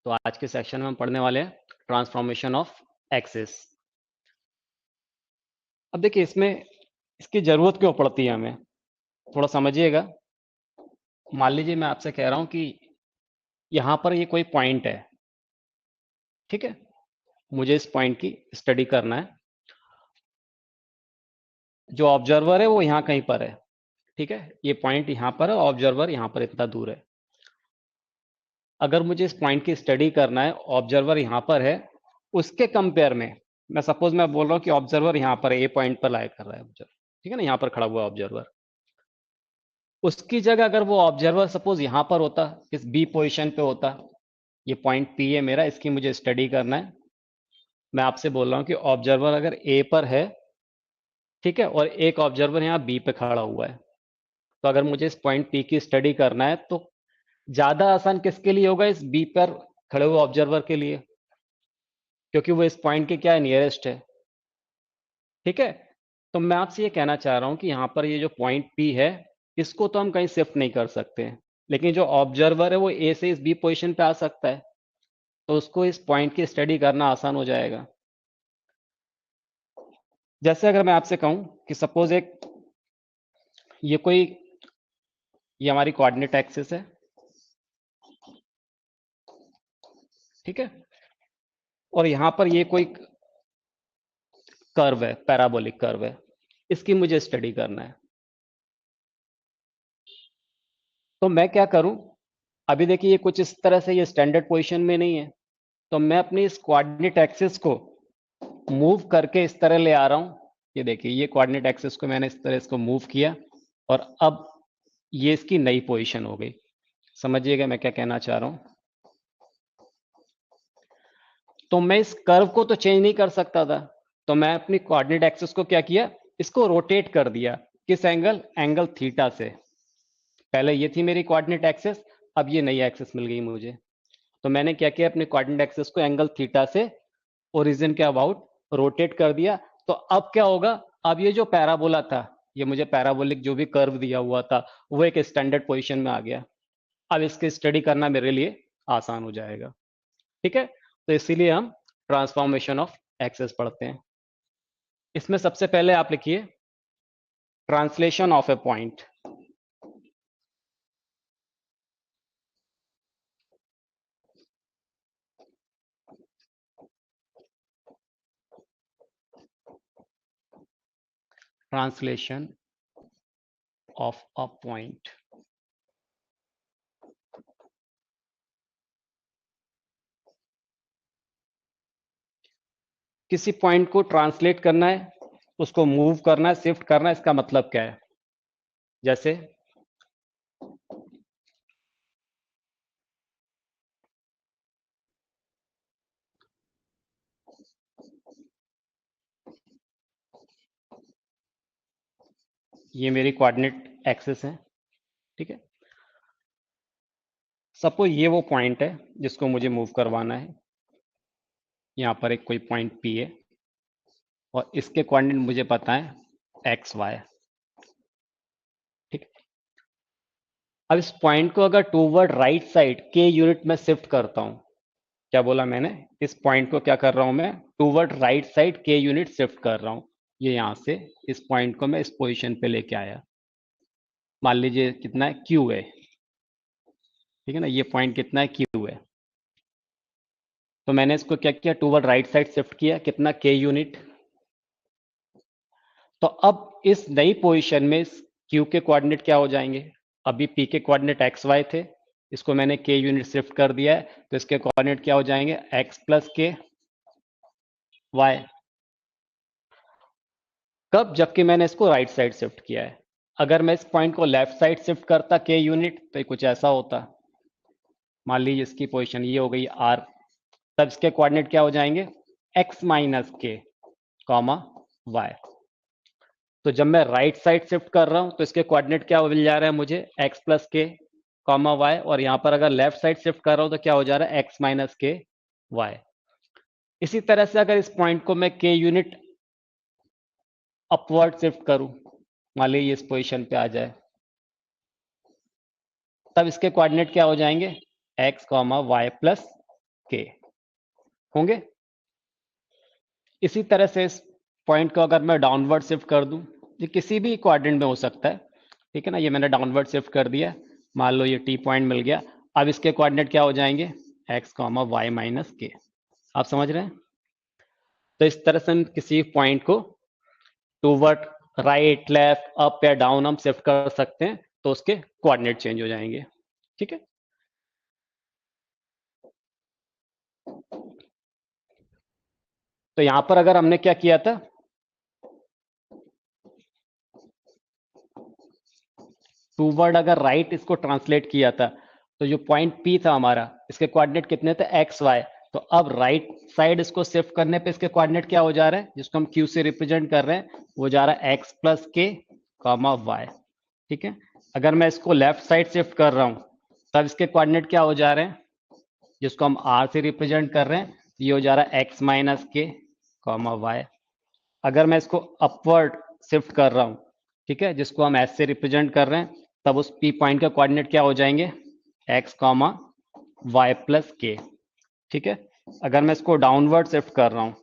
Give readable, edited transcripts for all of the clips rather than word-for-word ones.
तो आज के सेक्शन में हम पढ़ने वाले हैं ट्रांसफॉर्मेशन ऑफ एक्सिस। अब देखिए इसमें इसकी जरूरत क्यों पड़ती है हमें, थोड़ा समझिएगा। मान लीजिए मैं आपसे कह रहा हूं कि यहां पर ये कोई पॉइंट है, ठीक है, मुझे इस पॉइंट की स्टडी करना है। जो ऑब्जर्वर है वो यहां कहीं पर है, ठीक है, ये पॉइंट यहां पर है, ऑब्जर्वर यहां पर इतना दूर है। अगर मुझे इस पॉइंट की स्टडी करना है, ऑब्जर्वर यहां पर है, उसके कंपेयर में मैं सपोज मैं बोल रहा हूं कि ऑब्जर्वर यहां पर ए पॉइंट पर लाया कर रहा है ऑब्जर्वर, ठीक है ना, यहां पर खड़ा हुआ ऑब्जर्वर। उसकी जगह अगर वो ऑब्जर्वर सपोज यहां पर होता, इस बी पोजीशन पे होता, ये पॉइंट पी है मेरा, इसकी मुझे स्टडी करना है। मैं आपसे बोल रहा हूं कि ऑब्जर्वर अगर ए पर है, ठीक है, और एक ऑब्जर्वर यहाँ बी पे खड़ा हुआ है, तो अगर मुझे इस पॉइंट पी की स्टडी करना है तो ज्यादा आसान किसके लिए होगा, इस बी पर खड़े हुए ऑब्जर्वर के लिए, क्योंकि वो इस पॉइंट के क्या है, नियरेस्ट है, ठीक है। तो मैं आपसे ये कहना चाह रहा हूं कि यहाँ पर ये जो पॉइंट पी है, इसको तो हम कहीं शिफ्ट नहीं कर सकते हैं, लेकिन जो ऑब्जर्वर है वो ए से इस बी पोजीशन पे आ सकता है, तो उसको इस पॉइंट की स्टडी करना आसान हो जाएगा। जैसे अगर मैं आपसे कहूं कि सपोज एक ये हमारी कोऑर्डिनेट एक्सिस है, ठीक है, और यहां पर ये कोई कर्व है, पैराबोलिक कर्व है, इसकी मुझे स्टडी करना है। तो मैं क्या करूं, अभी देखिए ये कुछ इस तरह से ये स्टैंडर्ड पोजीशन में नहीं है, तो मैं अपनी इस कोऑर्डिनेट एक्सिस को मूव करके इस तरह ले आ रहा हूं। ये देखिए ये कोऑर्डिनेट एक्सिस को मैंने इस तरह इसको मूव किया, और अब ये इसकी नई पोजीशन हो गई। समझिएगा मैं क्या कहना चाह रहा हूं। तो मैं इस कर्व को तो चेंज नहीं कर सकता था, तो मैं अपनी कोऑर्डिनेट एक्सिस को क्या किया, इसको रोटेट कर दिया। किस एंगल, एंगल थीटा से। पहले ये थी मेरी कोऑर्डिनेट एक्सिस, अब ये नई एक्सिस मिल गई मुझे, तो मैंने क्या किया, अपने कोऑर्डिनेट एक्सिस को एंगल थीटा से ओरिजिन के अबाउट रोटेट कर दिया। तो अब क्या होगा, अब ये जो पैराबोला था, ये मुझे पैराबोलिक जो भी कर्व दिया हुआ था, वो एक स्टैंडर्ड पोजीशन में आ गया। अब इसकी स्टडी करना मेरे लिए आसान हो जाएगा, ठीक है। तो इसीलिए हम ट्रांसफॉर्मेशन ऑफ एक्सेस पढ़ते हैं। इसमें सबसे पहले आप लिखिए translation of A point. Translation of a point. किसी पॉइंट को ट्रांसलेट करना है, उसको मूव करना है, शिफ्ट करना है, इसका मतलब क्या है। जैसे ये मेरी कोऑर्डिनेट एक्सिस है, ठीक है। सपोज ये वो पॉइंट है जिसको मुझे मूव करवाना है। यहाँ पर एक कोई पॉइंट पी है, और इसके कोऑर्डिनेट मुझे पता है एक्स वाई, ठीक है। अब इस पॉइंट को अगर टूवर्ड राइट साइड के यूनिट में शिफ्ट करता हूं, क्या बोला मैंने, इस पॉइंट को क्या कर रहा हूं मैं, टूवर्ड राइट साइड के यूनिट शिफ्ट कर रहा हूं। ये यहां से इस पॉइंट को मैं इस पोजीशन पे लेके आया। मान लीजिए कितना है, क्यू है, ठीक है ना, ये पॉइंट कितना है, क्यू है। तो मैंने इसको क्या किया, टूवर्ड राइट साइड शिफ्ट किया, कितना, के यूनिट। तो अब इस नई पोजीशन में इस क्यू के कोऑर्डिनेट क्या हो जाएंगे, अभी पी के कोऑर्डिनेट एक्स वाई थे, इसको मैंने के यूनिट शिफ्ट कर दिया है, तो इसके कोऑर्डिनेट क्या हो जाएंगे, एक्स प्लस के वाई। कब, जबकि मैंने इसको राइट साइड शिफ्ट किया है। अगर मैं इस पॉइंट को लेफ्ट साइड शिफ्ट करता के यूनिट, तो ये कुछ ऐसा होता। मान लीजिए इसकी पोजीशन ये हो गई आर, तब इसके कोऑर्डिनेट क्या हो जाएंगे, एक्स माइनस के कॉमा वाई। तो जब मैं राइट साइड शिफ्ट कर रहा हूं तो इसके कोऑर्डिनेट क्या मिल जा रहा है मुझे, एक्स प्लस के कॉमा वाई, और यहां पर अगर लेफ्ट साइड शिफ्ट कर रहा हूं तो क्या हो जा रहा है, एक्स माइनस के वाई। इसी तरह से अगर इस पॉइंट को मैं के यूनिट अपवर्ड शिफ्ट करूं, मान लीजिए इस पोजीशन पे आ जाए, तब इसके कोऑर्डिनेट क्या हो जाएंगे, एक्स कॉमा वाई प्लस के होंगे। इसी तरह से इस पॉइंट को अगर मैं डाउनवर्ड शिफ्ट कर दूं, ये किसी भी क्वाड्रेंट में हो सकता है, ठीक है ना। ये मैंने डाउनवर्ड शिफ्ट कर दिया, मान लो ये टी पॉइंट मिल गया। अब इसके कोऑर्डिनेट क्या हो जाएंगे, एक्स कॉमा वाई माइनस के। आप समझ रहे हैं। तो इस तरह से हम किसी पॉइंट को टूवर्ड राइट लेफ्ट अप या डाउन हम शिफ्ट कर सकते हैं, तो उसके कोऑर्डिनेट चेंज हो जाएंगे। ठीक है। तो यहां पर अगर हमने क्या किया था, टूवर्ड अगर राइट इसको ट्रांसलेट किया था, तो जो पॉइंट पी था हमारा, इसके कोऑर्डिनेट कितने थे, एक्स वाई। तो अब राइट साइड इसको शिफ्ट करने पे इसके कोऑर्डिनेट क्या हो जा रहा है, जिसको हम क्यू से रिप्रेजेंट कर रहे हैं, वो जा रहा है एक्स प्लस के कॉमा वाई। ठीक है। अगर मैं इसको लेफ्ट साइड शिफ्ट कर रहा हूं, तब इसके कोऑर्डिनेट क्या हो जा रहे हैं, जिसको हम आर से रिप्रेजेंट कर रहे हैं, ये हो जा रहा है एक्स माइनस के कॉमा वाई। अगर मैं इसको अपवर्ड शिफ्ट कर रहा हूं, ठीक है, जिसको हम एस से रिप्रेजेंट कर रहे हैं, तब उस पी पॉइंट का कोऑर्डिनेट क्या हो जाएंगे, एक्स कॉमा वाई प्लस के। ठीक है। अगर मैं इसको डाउनवर्ड शिफ्ट कर रहा हूं,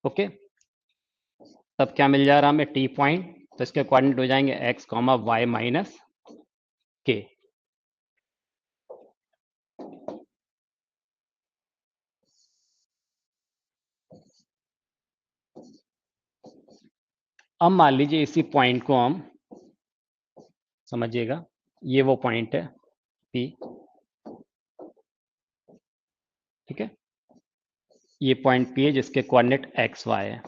ओके, तब क्या मिल जा रहा है हमें, टी पॉइंट। तो इसके कोऑर्डिनेट हो जाएंगे एक्स कॉमा वाई माइनस के। अब मान लीजिए इसी पॉइंट को हम समझिएगा, ये वो पॉइंट है पी, ठीक है, ये पॉइंट पी है जिसके कोऑर्डिनेट एक्स वाई है।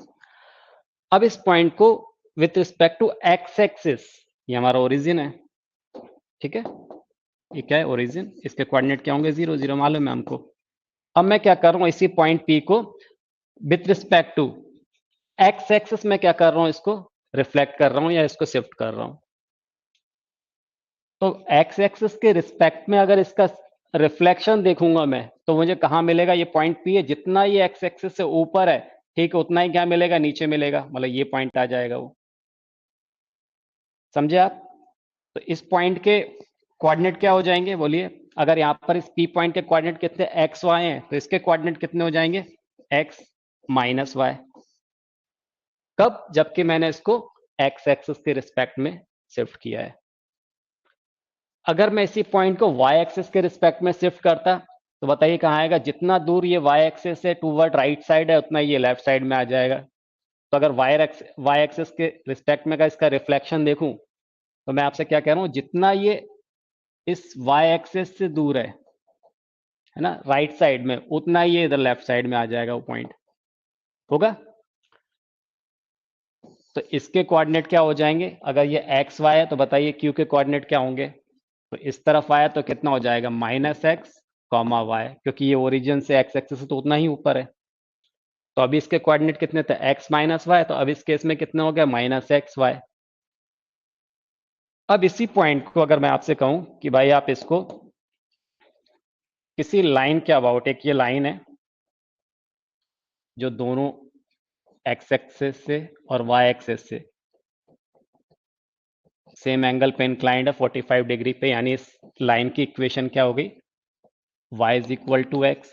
अब इस पॉइंट को with respect to x axis, ये हमारा ओरिजिन है, ठीक है, ये क्या है, ओरिजिन। इसके कोऑर्डिनेट क्या होंगे, 0 0 मालूम है हमको। अब मैं क्या कर रहा हूं, इसी पॉइंट पी को with respect to x axis में क्या कर रहा हूं, इसको रिफ्लेक्ट कर रहा हूं या इसको शिफ्ट कर रहा हूं। तो एक्स एक्सिस के रिस्पेक्ट में अगर इसका रिफ्लेक्शन देखूंगा मैं, तो मुझे कहां मिलेगा, ये पॉइंट पी है, जितना ये एक्स एक्सिस से ऊपर है, ठीक है, उतना ही क्या मिलेगा, नीचे मिलेगा, मतलब ये पॉइंट आ जाएगा वो। समझे आप। तो इस पॉइंट के कोऑर्डिनेट क्या हो जाएंगे, बोलिए। अगर यहां पर इस पी पॉइंट के कोऑर्डिनेट कितने एक्स वाई हैं, तो इसके कोऑर्डिनेट कितने हो जाएंगे, एक्स माइनस वाई। कब, जबकि मैंने इसको एक्स एक्सिस के रिस्पेक्ट में शिफ्ट किया है। अगर मैं इसी पॉइंट को वाई एक्सिस के रिस्पेक्ट में शिफ्ट करता, तो बताइए कहाँ आएगा, जितना दूर ये वाई एक्सिस से टूवर्ड राइट साइड है, उतना ये लेफ्ट साइड में आ जाएगा। तो अगर वाई एक्सिस के रिस्पेक्ट में का इसका रिफ्लेक्शन देखूं, तो मैं आपसे क्या कह रहा हूं, जितना ये इस वाई एक्सिस से दूर है ना, राइट साइड में, उतना ही ये इधर लेफ्ट साइड में आ जाएगा वो पॉइंट, होगा। तो इसके कोऑर्डिनेट क्या हो जाएंगे, अगर ये एक्स वाई है, तो बताइए क्यू के कोऑर्डिनेट क्या होंगे। तो इस तरफ आया तो कितना हो जाएगा, माइनस एक्स कॉमा वाई, क्योंकि ये ओरिजिन से एक्स एक्सिस से तो उतना ही ऊपर है। तो अभी इसके कोऑर्डिनेट कितने थे, एक्स माइनस वाई, तो अब इस केस में कितने हो गया, माइनस एक्स वाई। अब इसी पॉइंट को अगर मैं आपसे कहूं कि भाई आप इसको किसी लाइन के अबाउट, एक ये लाइन है जो दोनों एक्स एक्सिस से और वाई एक्सिस से सेम एंगल पे इंक्लाइंड है 45 डिग्री पे, यानी इस लाइन की इक्वेशन क्या हो गई, y is equal to x.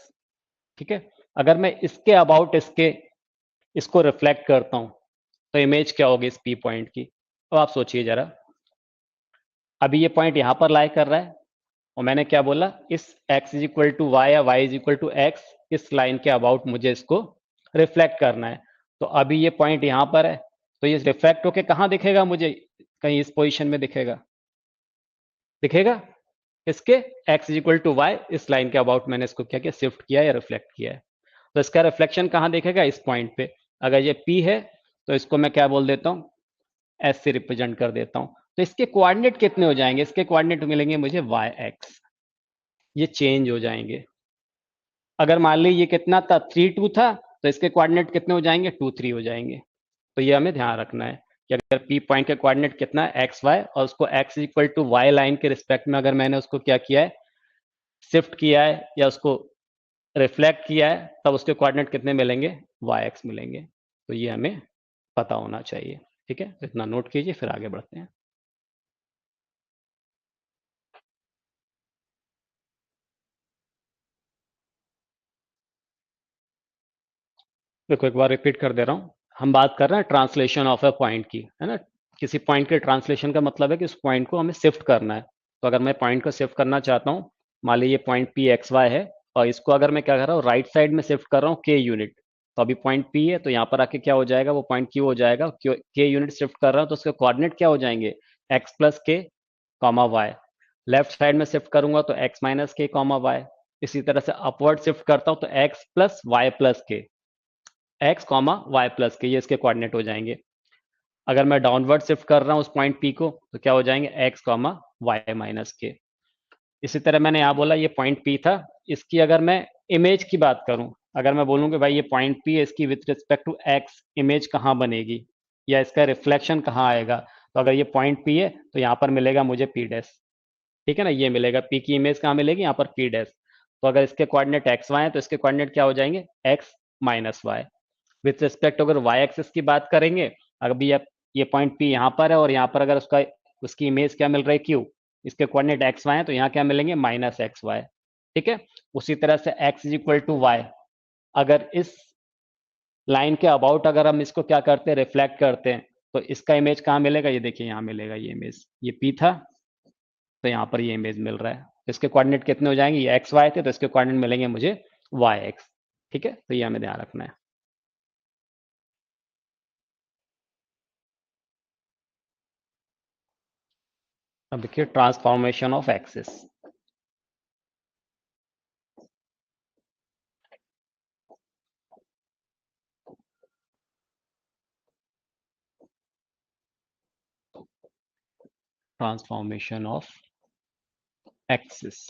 ठीक है। अगर मैं इसके अबाउट इसको रिफ्लेक्ट करता हूं, तो इमेज क्या होगी इस पी पॉइंट की। अब आप सोचिए जरा, अभी ये पॉइंट यहां पर लाई कर रहा है, और मैंने क्या बोला, इस x is equal to y या y is equal to x, इस लाइन के अबाउट मुझे इसको रिफ्लेक्ट करना है। तो अभी ये पॉइंट यहां पर है, तो ये रिफ्लेक्ट होके कहां दिखेगा मुझे, कहीं इस पोजीशन में दिखेगा, दिखेगा इसके x is equal to y, इस लाइन के अबाउट मैंने इसको क्या किया, शिफ्ट किया या रिफ्लेक्ट किया है। तो इसका रिफ्लेक्शन कहां दिखेगा, इस पॉइंट पे। अगर ये P है, तो इसको मैं क्या बोल देता हूँ, S से रिप्रेजेंट कर देता हूँ। तो इसके कोऑर्डिनेट कितने हो जाएंगे, इसके कोऑर्डिनेट मिलेंगे मुझे वाई एक्स, ये चेंज हो जाएंगे। अगर मान ली ये कितना था, 3 2 था, तो इसके कोऑर्डिनेट कितने हो जाएंगे, 2 3 हो जाएंगे। तो ये हमें ध्यान रखना है कि अगर पी पॉइंट के कोऑर्डिनेट कितना है, एक्स वाई, और उसको x equal to y line के रिस्पेक्ट में अगर मैंने उसको क्या किया है, शिफ्ट किया है या उसको रिफ्लेक्ट किया है, तब उसके कोऑर्डिनेट कितने मिलेंगे, वाई एक्स मिलेंगे। तो ये हमें पता होना चाहिए। ठीक है, तो इतना नोट कीजिए, फिर आगे बढ़ते हैं। देखो एक बार रिपीट कर दे रहा हूँ। हम बात कर रहे हैं ट्रांसलेशन ऑफ अ पॉइंट की, है ना। किसी पॉइंट के ट्रांसलेशन का मतलब है कि उस पॉइंट को हमें शिफ्ट करना है। तो अगर मैं पॉइंट को शिफ्ट करना चाहता हूँ, मान लीजिए पॉइंट पी एक्स वाई है, और इसको अगर मैं क्या कर रहा हूँ, राइट साइड में शिफ्ट कर रहा हूँ के यूनिट। तो अभी पॉइंट पी है, तो यहाँ पर आके क्या हो जाएगा, वो पॉइंट क्यू हो जाएगा। के यूनिट शिफ्ट कर रहा हूँ तो उसके कोऑर्डिनेट क्या हो जाएंगे, एक्स प्लस के कॉमा वाई। लेफ्ट साइड में शिफ्ट करूंगा तो एक्स माइनस के कॉमा वाई। इसी तरह से अपवर्ड शिफ्ट करता हूं तो एक्स प्लस वाई प्लस के, एक्स कॉमा वाई प्लस के, ये इसके कोऑर्डिनेट हो जाएंगे। अगर मैं डाउनवर्ड शिफ्ट कर रहा हूं उस पॉइंट पी को तो क्या हो जाएंगे, एक्स कॉमा वाई माइनस के। इसी तरह मैंने यहाँ बोला ये पॉइंट पी था। इसकी अगर मैं इमेज की बात करूं, अगर मैं बोलूं कि भाई ये पॉइंट पी है, इसकी with respect to x image कहाँ बनेगी, या इसका रिफ्लेक्शन कहाँ आएगा। तो अगर ये पॉइंट पी है तो यहाँ पर मिलेगा मुझे पी डैश। ठीक है ना, ये मिलेगा पी की इमेज कहाँ मिलेगी, यहाँ पर पी डैश। तो अगर इसके कोऑर्डिनेट एक्स वाई है तो इसके कोऑर्डिनेट क्या हो जाएंगे, x minus y. With respect अगर वाई एक्सिस की बात करेंगे, अभी आप ये पॉइंट पी यहाँ पर है और यहाँ पर अगर उसका उसकी इमेज क्या मिल रही है, क्यू, इसके कोऑर्डिनेट एक्स वाई है, तो यहाँ क्या मिलेंगे, माइनस एक्स वाई। ठीक है। उसी तरह से x is equal to y, अगर इस लाइन के अबाउट अगर हम इसको क्या करते हैं, रिफ्लेक्ट करते हैं, तो इसका इमेज कहाँ मिलेगा, ये देखिए यहाँ मिलेगा ये इमेज, ये पी था, तो यहाँ पर ये इमेज मिल रहा है। तो इसके कोऑर्डिनेट कितने हो जाएंगे, ये एक्स वाई थे, तो इसके कोऑर्डिनेट मिलेंगे मुझे वाई एक्स। ठीक है, तो ये हमें ध्यान रखना है। अब देखिए transformation of axis. Transformation of axis.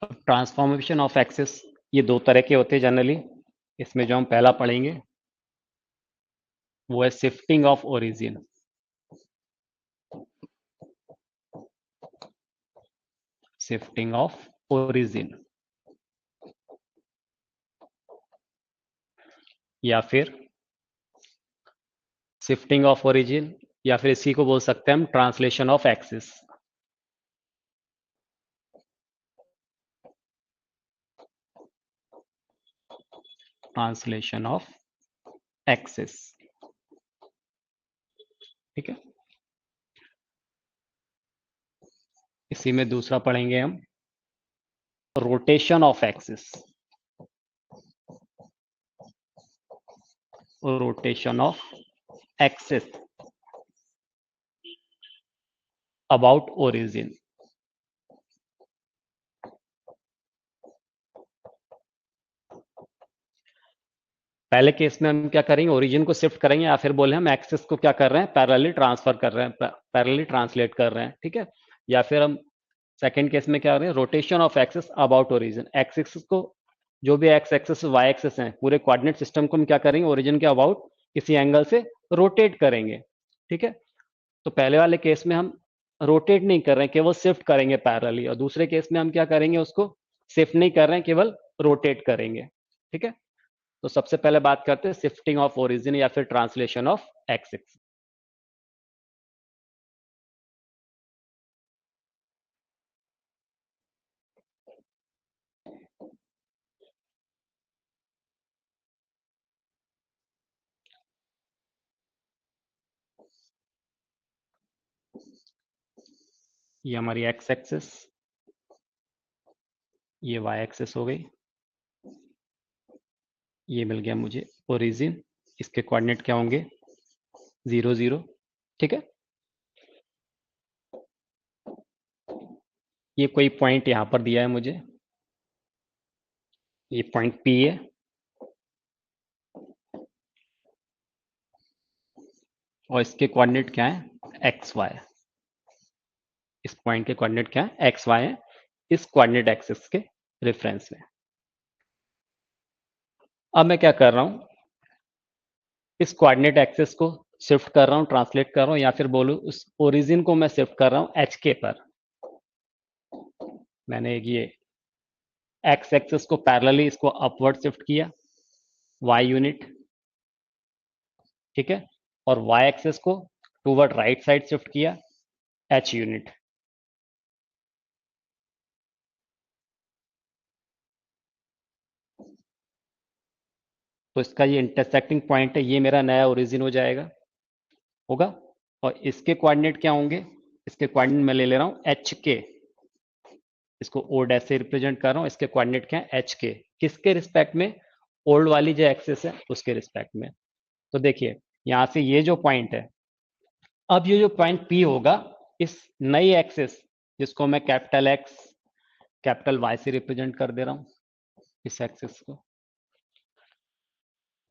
Transformation of axis ये दो तरह के होते हैं जनरली। इसमें जो हम पहला पढ़ेंगे वो है shifting of origin. Shifting of origin, या फिर शिफ्टिंग ऑफ ओरिजिन, या फिर इसी को बोल सकते हैं हम translation of axis. Translation of axis. ठीक है। इसी में दूसरा पढ़ेंगे हम rotation of axis. Rotation of axis about origin. पहले केस में हम क्या करेंगे, ओरिजिन को शिफ्ट करेंगे, या फिर बोले हम एक्सिस को क्या कर रहे हैं, पैरेलली ट्रांसफर कर रहे हैं, पैरेलली ट्रांसलेट कर रहे हैं। ठीक है। या फिर हम सेकंड केस में क्या कर रहे हैं, rotation of axis about origin. X axis को, जो भी एक्स एक्सिस वाई एक्सिस हैं, पूरे कोऑर्डिनेट सिस्टम को हम क्या करेंगे, ओरिजिन के अबाउट किसी एंगल से रोटेट करेंगे। ठीक है। तो पहले वाले केस में हम रोटेट नहीं कर रहे हैं, केवल शिफ्ट करेंगे पैरेलली, और दूसरे केस में हम क्या करेंगे, उसको शिफ्ट नहीं कर रहे हैं, केवल रोटेट करेंगे। ठीक है। तो सबसे पहले बात करते हैं शिफ्टिंग ऑफ ओरिजिन या फिर ट्रांसलेशन ऑफ एक्सिस। ये हमारी एक्स एक्सिस, ये वाई एक्सिस हो गई। ये मिल गया मुझे ओरिजिन, इसके कोऑर्डिनेट क्या होंगे, 0 0। ठीक है। ये कोई पॉइंट यहां पर दिया है मुझे, ये पॉइंट पी है, और इसके कोऑर्डिनेट क्या है, एक्स वाई। इस पॉइंट के कोऑर्डिनेट क्या है, एक्स वाई है, इस कोऑर्डिनेट एक्सिस के रेफरेंस में। अब मैं क्या कर रहा हूं, इस कोऑर्डिनेट एक्सिस को शिफ्ट कर रहा हूं, ट्रांसलेट कर रहा हूं, या फिर बोलूं उस ओरिजिन को मैं शिफ्ट कर रहा हूं एच के पर। मैंने ये एक्स एक्सिस को पैरेलली इसको अपवर्ड शिफ्ट किया, वाई यूनिट। ठीक है। और वाई एक्सिस को टूवर्ड राइट साइड शिफ्ट किया, एच यूनिट। तो इसका ये इंटरसेक्टिंग पॉइंट है, ये मेरा नया ओरिजिन हो जाएगा, होगा। और इसके कोऑर्डिनेट क्या होंगे? इसके कोऑर्डिनेट मैं ले ले रहा हूं एच के, इसको ओ डैश से रिप्रेजेंट कर रहा हूं। इसके कोऑर्डिनेट क्या है? एच के। किसके रिस्पेक्ट में? ओल्ड वाली जो एक्सिस है उसके रिस्पेक्ट में। तो देखिए यहां से ये जो पॉइंट है, अब ये जो पॉइंट पी होगा, इस नई एक्सिस जिसको मैं कैपिटल एक्स कैपिटल वाई से रिप्रेजेंट कर दे रहा हूं, इस एक्सिस को,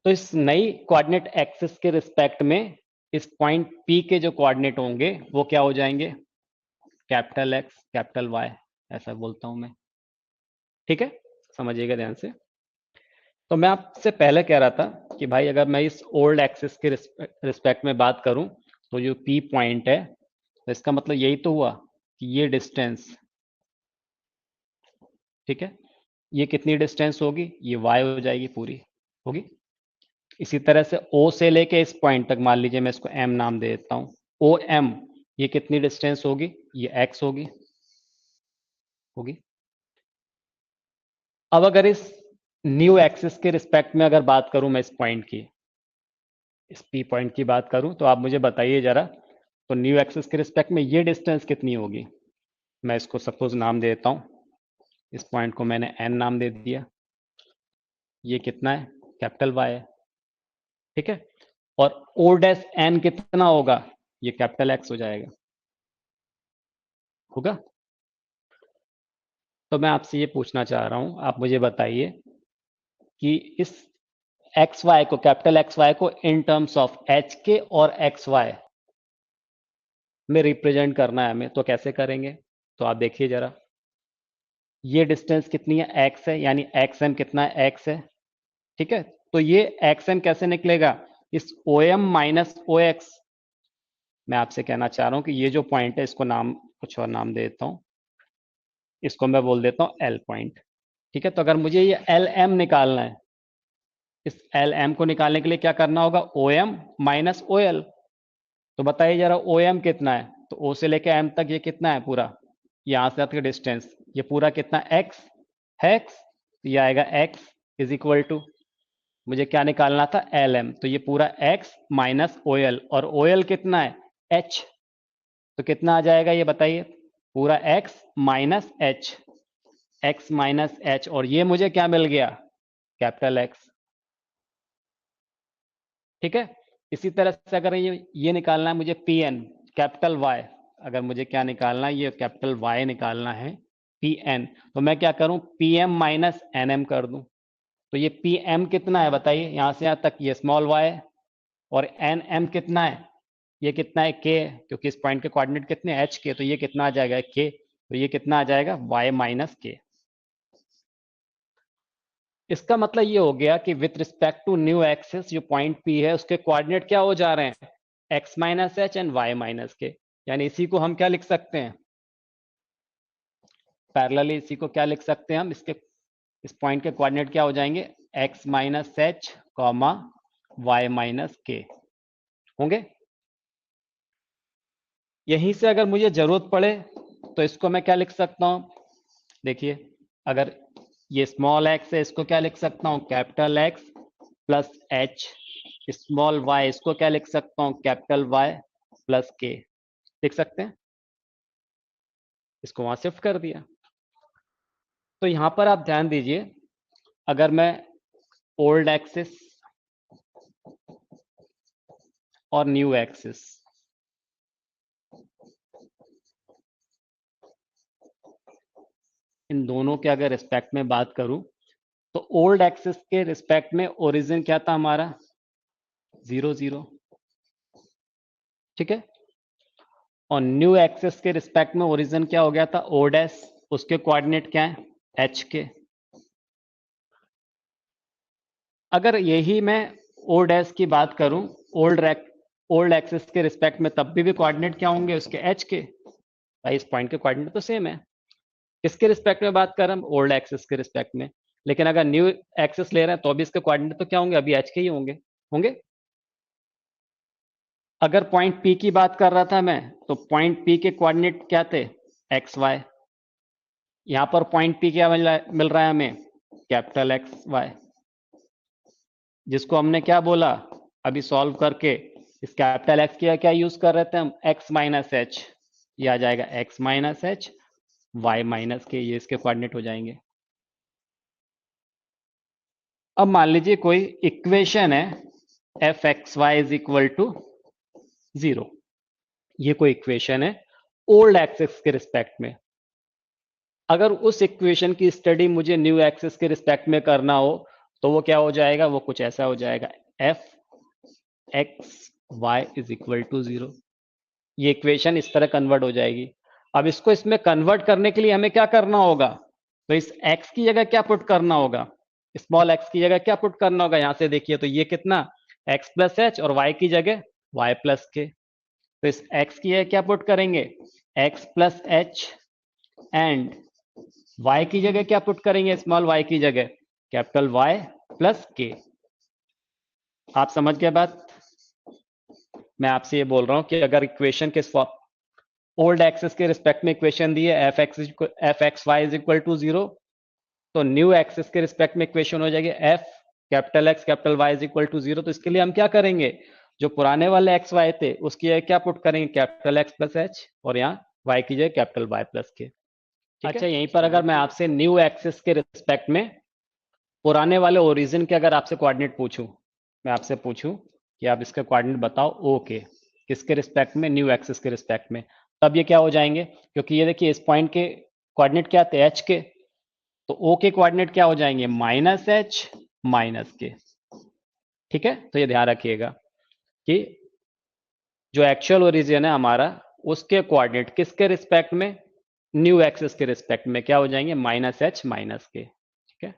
तो इस नई कोऑर्डिनेट एक्सिस के रिस्पेक्ट में इस पॉइंट पी के जो कोऑर्डिनेट होंगे वो क्या हो जाएंगे? कैपिटल एक्स कैपिटल वाई, ऐसा बोलता हूं मैं, ठीक है? समझिएगा ध्यान से। तो मैं आपसे पहले कह रहा था कि भाई अगर मैं इस ओल्ड एक्सिस के रिस्पेक्ट में बात करूं, तो जो पी पॉइंट है, तो इसका मतलब यही तो हुआ कि ये डिस्टेंस, ठीक है, ये कितनी डिस्टेंस होगी? ये वाई हो जाएगी, पूरी होगी। इसी तरह से ओ से लेके इस पॉइंट तक, मान लीजिए मैं इसको एम नाम दे देता हूं, ओ एम, ये कितनी डिस्टेंस होगी? ये एक्स होगी, होगी। अब अगर इस न्यू एक्सिस के रिस्पेक्ट में अगर बात करूं मैं इस पॉइंट की, इस पी पॉइंट की बात करूं, तो आप मुझे बताइए जरा, तो न्यू एक्सिस के रिस्पेक्ट में ये डिस्टेंस कितनी होगी? मैं इसको सपोज नाम दे देता हूं, इस पॉइंट को मैंने एन नाम दे दिया। ये कितना है? कैपिटल वाई है, ठीक है। और ओ डैश एन कितना होगा? ये कैपिटल एक्स हो जाएगा, होगा। तो मैं आपसे ये पूछना चाह रहा हूं, आप मुझे बताइए कि इस एक्स वाई को, कैपिटल एक्स वाई को इन टर्म्स ऑफ एच के और एक्स वाई में रिप्रेजेंट करना है हमें, तो कैसे करेंगे? तो आप देखिए जरा, ये डिस्टेंस कितनी है? एक्स है, यानी एक्स एम कितना है? एक्स है, ठीक है। तो ये एक्स एम कैसे निकलेगा? इस ओ एम माइनस ओ एक्स। मैं आपसे कहना चाह रहा हूं कि ये जो पॉइंट है, इसको नाम कुछ और नाम दे देता हूं, इसको मैं बोल देता हूं एल पॉइंट, ठीक है। तो अगर मुझे ये एल एम निकालना है, इस एल एम को निकालने के लिए क्या करना होगा? O M minus O L. तो बताइए जरा ओ एम कितना है? तो ओ से लेके एम तक ये कितना है पूरा? यहां से तक डिस्टेंस, ये पूरा कितना? एक्स है, एक्स। तो ये आएगा एक्स इज इक्वल टू, मुझे क्या निकालना था? L M. तो ये पूरा एक्स माइनस ओ एल, और ओ एल कितना है? एच। तो कितना आ जाएगा ये बताइए? पूरा x minus H, x minus H, और ये मुझे क्या मिल गया? कैपिटल एक्स, ठीक है। इसी तरह से अगर ये निकालना है मुझे पी एन कैपिटल वाई, अगर मुझे क्या निकालना है? ये कैपिटल वाई निकालना है, पी एन। तो मैं क्या करूं? P M minus N M कर दूं। तो ये पी एम कितना है बताइए? यहां से यहां तक ये स्मॉल वाई है, और एन एम कितना है? ये कितना है? के, क्योंकि इस पॉइंट के कोऑर्डिनेट कितने? एच के। तो ये कितना आ जाएगा? के। तो ये कितना आ जाएगा? वाई माइनस के। इसका मतलब ये हो गया कि with respect to new axis जो पॉइंट पी है, उसके कोऑर्डिनेट क्या हो जा रहे हैं? X minus h and y minus k. यानी इसी को हम क्या लिख सकते हैं? पैरेलली इसी को क्या लिख सकते हैं हम? इसके, इस पॉइंट के कोऑर्डिनेट क्या हो जाएंगे? X minus h comma y minus k होंगे। यहीं से अगर मुझे जरूरत पड़े तो इसको मैं क्या लिख सकता हूं? देखिए, अगर ये स्मॉल एक्स है, इसको क्या लिख सकता हूं? Capital X plus h. Small y, इसको क्या लिख सकता हूं? कैपिटल वाई प्लस के। लिख सकते हैं, इसको वहां शिफ्ट कर दिया। तो यहां पर आप ध्यान दीजिए, अगर मैं ओल्ड एक्सिस और न्यू एक्सिस, इन दोनों के अगर रिस्पेक्ट में बात करूं, तो ओल्ड एक्सिस के रिस्पेक्ट में ओरिजिन क्या था हमारा? 0 0, ठीक है। और न्यू एक्सिस के रिस्पेक्ट में ओरिजिन क्या हो गया था? O dash. उसके कोऑर्डिनेट क्या है? एच के। अगर यही मैं ओ डैश की बात करूं ओल्ड एक्सिस के रिस्पेक्ट में, तब भी कोऑर्डिनेट क्या होंगे उसके? एच के। भाई इस पॉइंट के कोऑर्डिनेट तो सेम है। किसके रिस्पेक्ट में बात कर रहे हैं? ओल्ड एक्सिस के रिस्पेक्ट में। लेकिन अगर न्यू एक्सिस ले रहे हैं तो भी इसके कोऑर्डिनेट तो क्या होंगे? अभी एच के ही होंगे, होंगे। अगर पॉइंट पी की बात कर रहा था मैं, तो पॉइंट पी के कोऑर्डिनेट क्या थे? X y. यहां पर पॉइंट पी क्या मिल रहा है हमें? Capital X Y. जिसको हमने क्या बोला अभी सॉल्व करके, इस कैपिटल एक्स की क्या यूज कर रहे थे हम, एक्स माइनस एच, ये आ जाएगा x minus h y minus k, ये इसके कोऑर्डिनेट हो जाएंगे। अब मान लीजिए कोई इक्वेशन है f x y is equal to 0, ये कोई इक्वेशन है ओल्ड एक्सिस के रिस्पेक्ट में। अगर उस इक्वेशन की स्टडी मुझे न्यू एक्सिस के रिस्पेक्ट में करना हो तो वो क्या हो जाएगा, वो कुछ ऐसा हो जाएगा, f x y is equal to 0। ये इक्वेशन इस तरह कन्वर्ट हो जाएगी। अब इसको इसमें कन्वर्ट करने के लिए हमें क्या करना होगा, तो इस x की जगह क्या पुट करना होगा, स्मॉल x की जगह क्या पुट करना होगा, यहां से देखिए तो ये कितना x प्लस एच और y की जगह y प्लस के, तो इस x की जगह क्या पुट करेंगे x plus H and y की जगह क्या पुट करेंगे स्मॉल y की जगह कैपिटल Y प्लस के। आप समझ गए बात। मैं आपसे ये बोल रहा हूं कि अगर इक्वेशन के ओल्ड एक्सिस के रिस्पेक्ट में इक्वेशन दी है f x y is equal to 0, तो न्यू एक्सिस के रिस्पेक्ट में इक्वेशन हो जाएगी f capital X capital Y is equal to 0। तो इसके लिए हम क्या करेंगे, जो पुराने वाले एक्स वाई थे उसकी जगह क्या पुट करेंगे कैपिटल एक्स प्लस एच और यहाँ वाई की जगह कैपिटल वाई प्लस के। अच्छा, यहीं पर अगर मैं आपसे न्यू एक्सिस के रिस्पेक्ट में पुराने वाले ओरिजिन के अगर आपसे कोऑर्डिनेट पूछूं, मैं आपसे पूछूं कि आप इसके कोऑर्डिनेट बताओ ओ के, किसके रिस्पेक्ट में, न्यू एक्सिस के रिस्पेक्ट में, तब ये क्या हो जाएंगे, क्योंकि ये देखिए इस पॉइंट के कोऑर्डिनेट क्या थे एच के, तो ओ के कोऑर्डिनेट क्या हो जाएंगे माइनस एच माइनस के। ठीक है, तो ये ध्यान रखिएगा कि जो एक्चुअल ओरिजिन है हमारा उसके कोऑर्डिनेट किसके रिस्पेक्ट में, न्यू एक्सिस के रिस्पेक्ट में क्या हो जाएंगे माइनस एच माइनस के। ठीक है,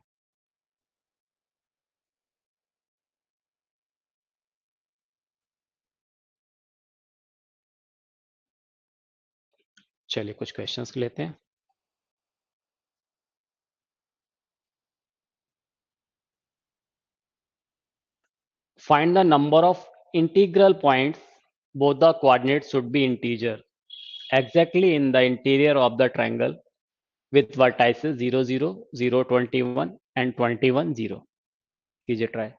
चलिए कुछ क्वेश्चंस लेते हैं। Find the number of integral points, both the coordinates should be integer, exactly in the interior of the triangle with vertices 0, 0, 0, 21 and 21, 0. कीजिए ट्राई।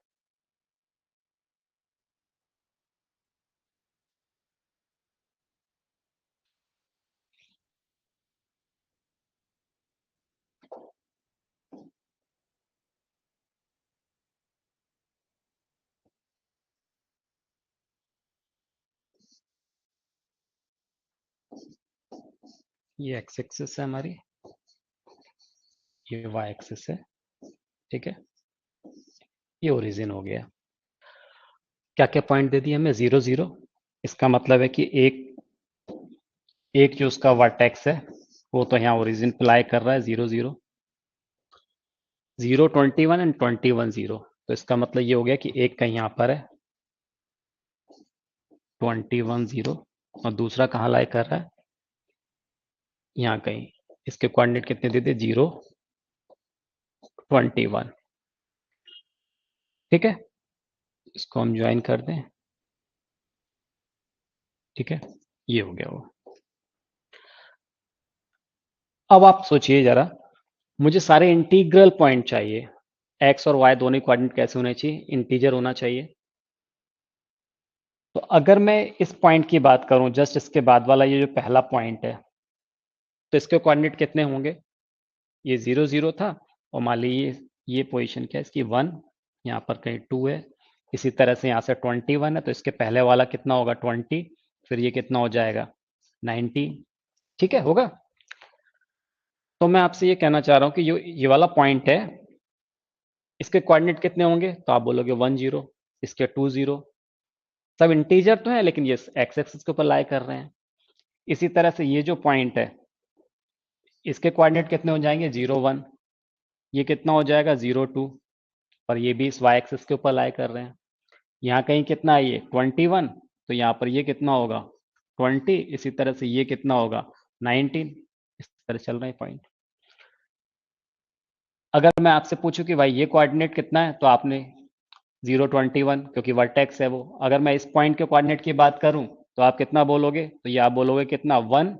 ये एक्स एक्सिस है हमारी, ये वाई एक्सिस है। ठीक है, ये ओरिजिन हो गया। क्या क्या पॉइंट दे दिए हमें, 0, 0, इसका मतलब है कि एक जो उसका वर्टेक्स है वो तो यहाँ ओरिजिन अप्लाई कर रहा है 0, 0, 0, 21 एंड 21, 0। तो इसका मतलब ये हो गया कि एक कहीं यहाँ पर है 21, 0 और दूसरा कहाँ लाई कर रहा है यहाँ कहीं। इसके कोऑर्डिनेट कितने दे दे 0, 21। ठीक है, इसको हम ज्वाइन कर दें। ठीक है, ये हो गया वो। अब आप सोचिए जरा, मुझे सारे इंटीग्रल पॉइंट चाहिए, एक्स और वाई दोनों कोऑर्डिनेट कैसे होने चाहिए, इंटीजर होना चाहिए। तो अगर मैं इस पॉइंट की बात करूं, जस्ट इसके बाद वाला ये जो पहला पॉइंट है, तो इसके कोऑर्डिनेट कितने होंगे, ये 0, 0 था और मान लीजिए ये पोजीशन क्या है इसकी 1, यहाँ पर कहीं 2 है, इसी तरह से यहाँ से 21 है, तो इसके पहले वाला कितना होगा 20, फिर ये कितना हो जाएगा 19। ठीक है, होगा। तो मैं आपसे ये कहना चाह रहा हूँ कि ये वाला पॉइंट है, इसके कोऑर्डिनेट कितने होंगे, तो आप बोलोगे 1, 0, इसके 2, 0, सब इंटीजर तो है लेकिन ये एक्स एक्सिस के ऊपर लाई कर रहे हैं। इसी तरह से ये जो पॉइंट है इसके कोऑर्डिनेट कितने हो जाएंगे 0, 1, ये कितना हो जाएगा 0, 2, और ये भी इस वाई एक्सिस के ऊपर लाई कर रहे हैं। यहाँ कहीं कितना है ये 21, तो यहाँ पर ये कितना होगा 20, इसी तरह से ये कितना होगा 19। इस तरह चल रहा है पॉइंट। अगर मैं आपसे पूछूं कि भाई ये कोऑर्डिनेट कितना है, तो आपने 0, 21, क्योंकि वर्टेक्स है वो। अगर मैं इस पॉइंट के कोऑर्डिनेट की बात करूं तो आप कितना बोलोगे, तो ये आप बोलोगे कितना 1,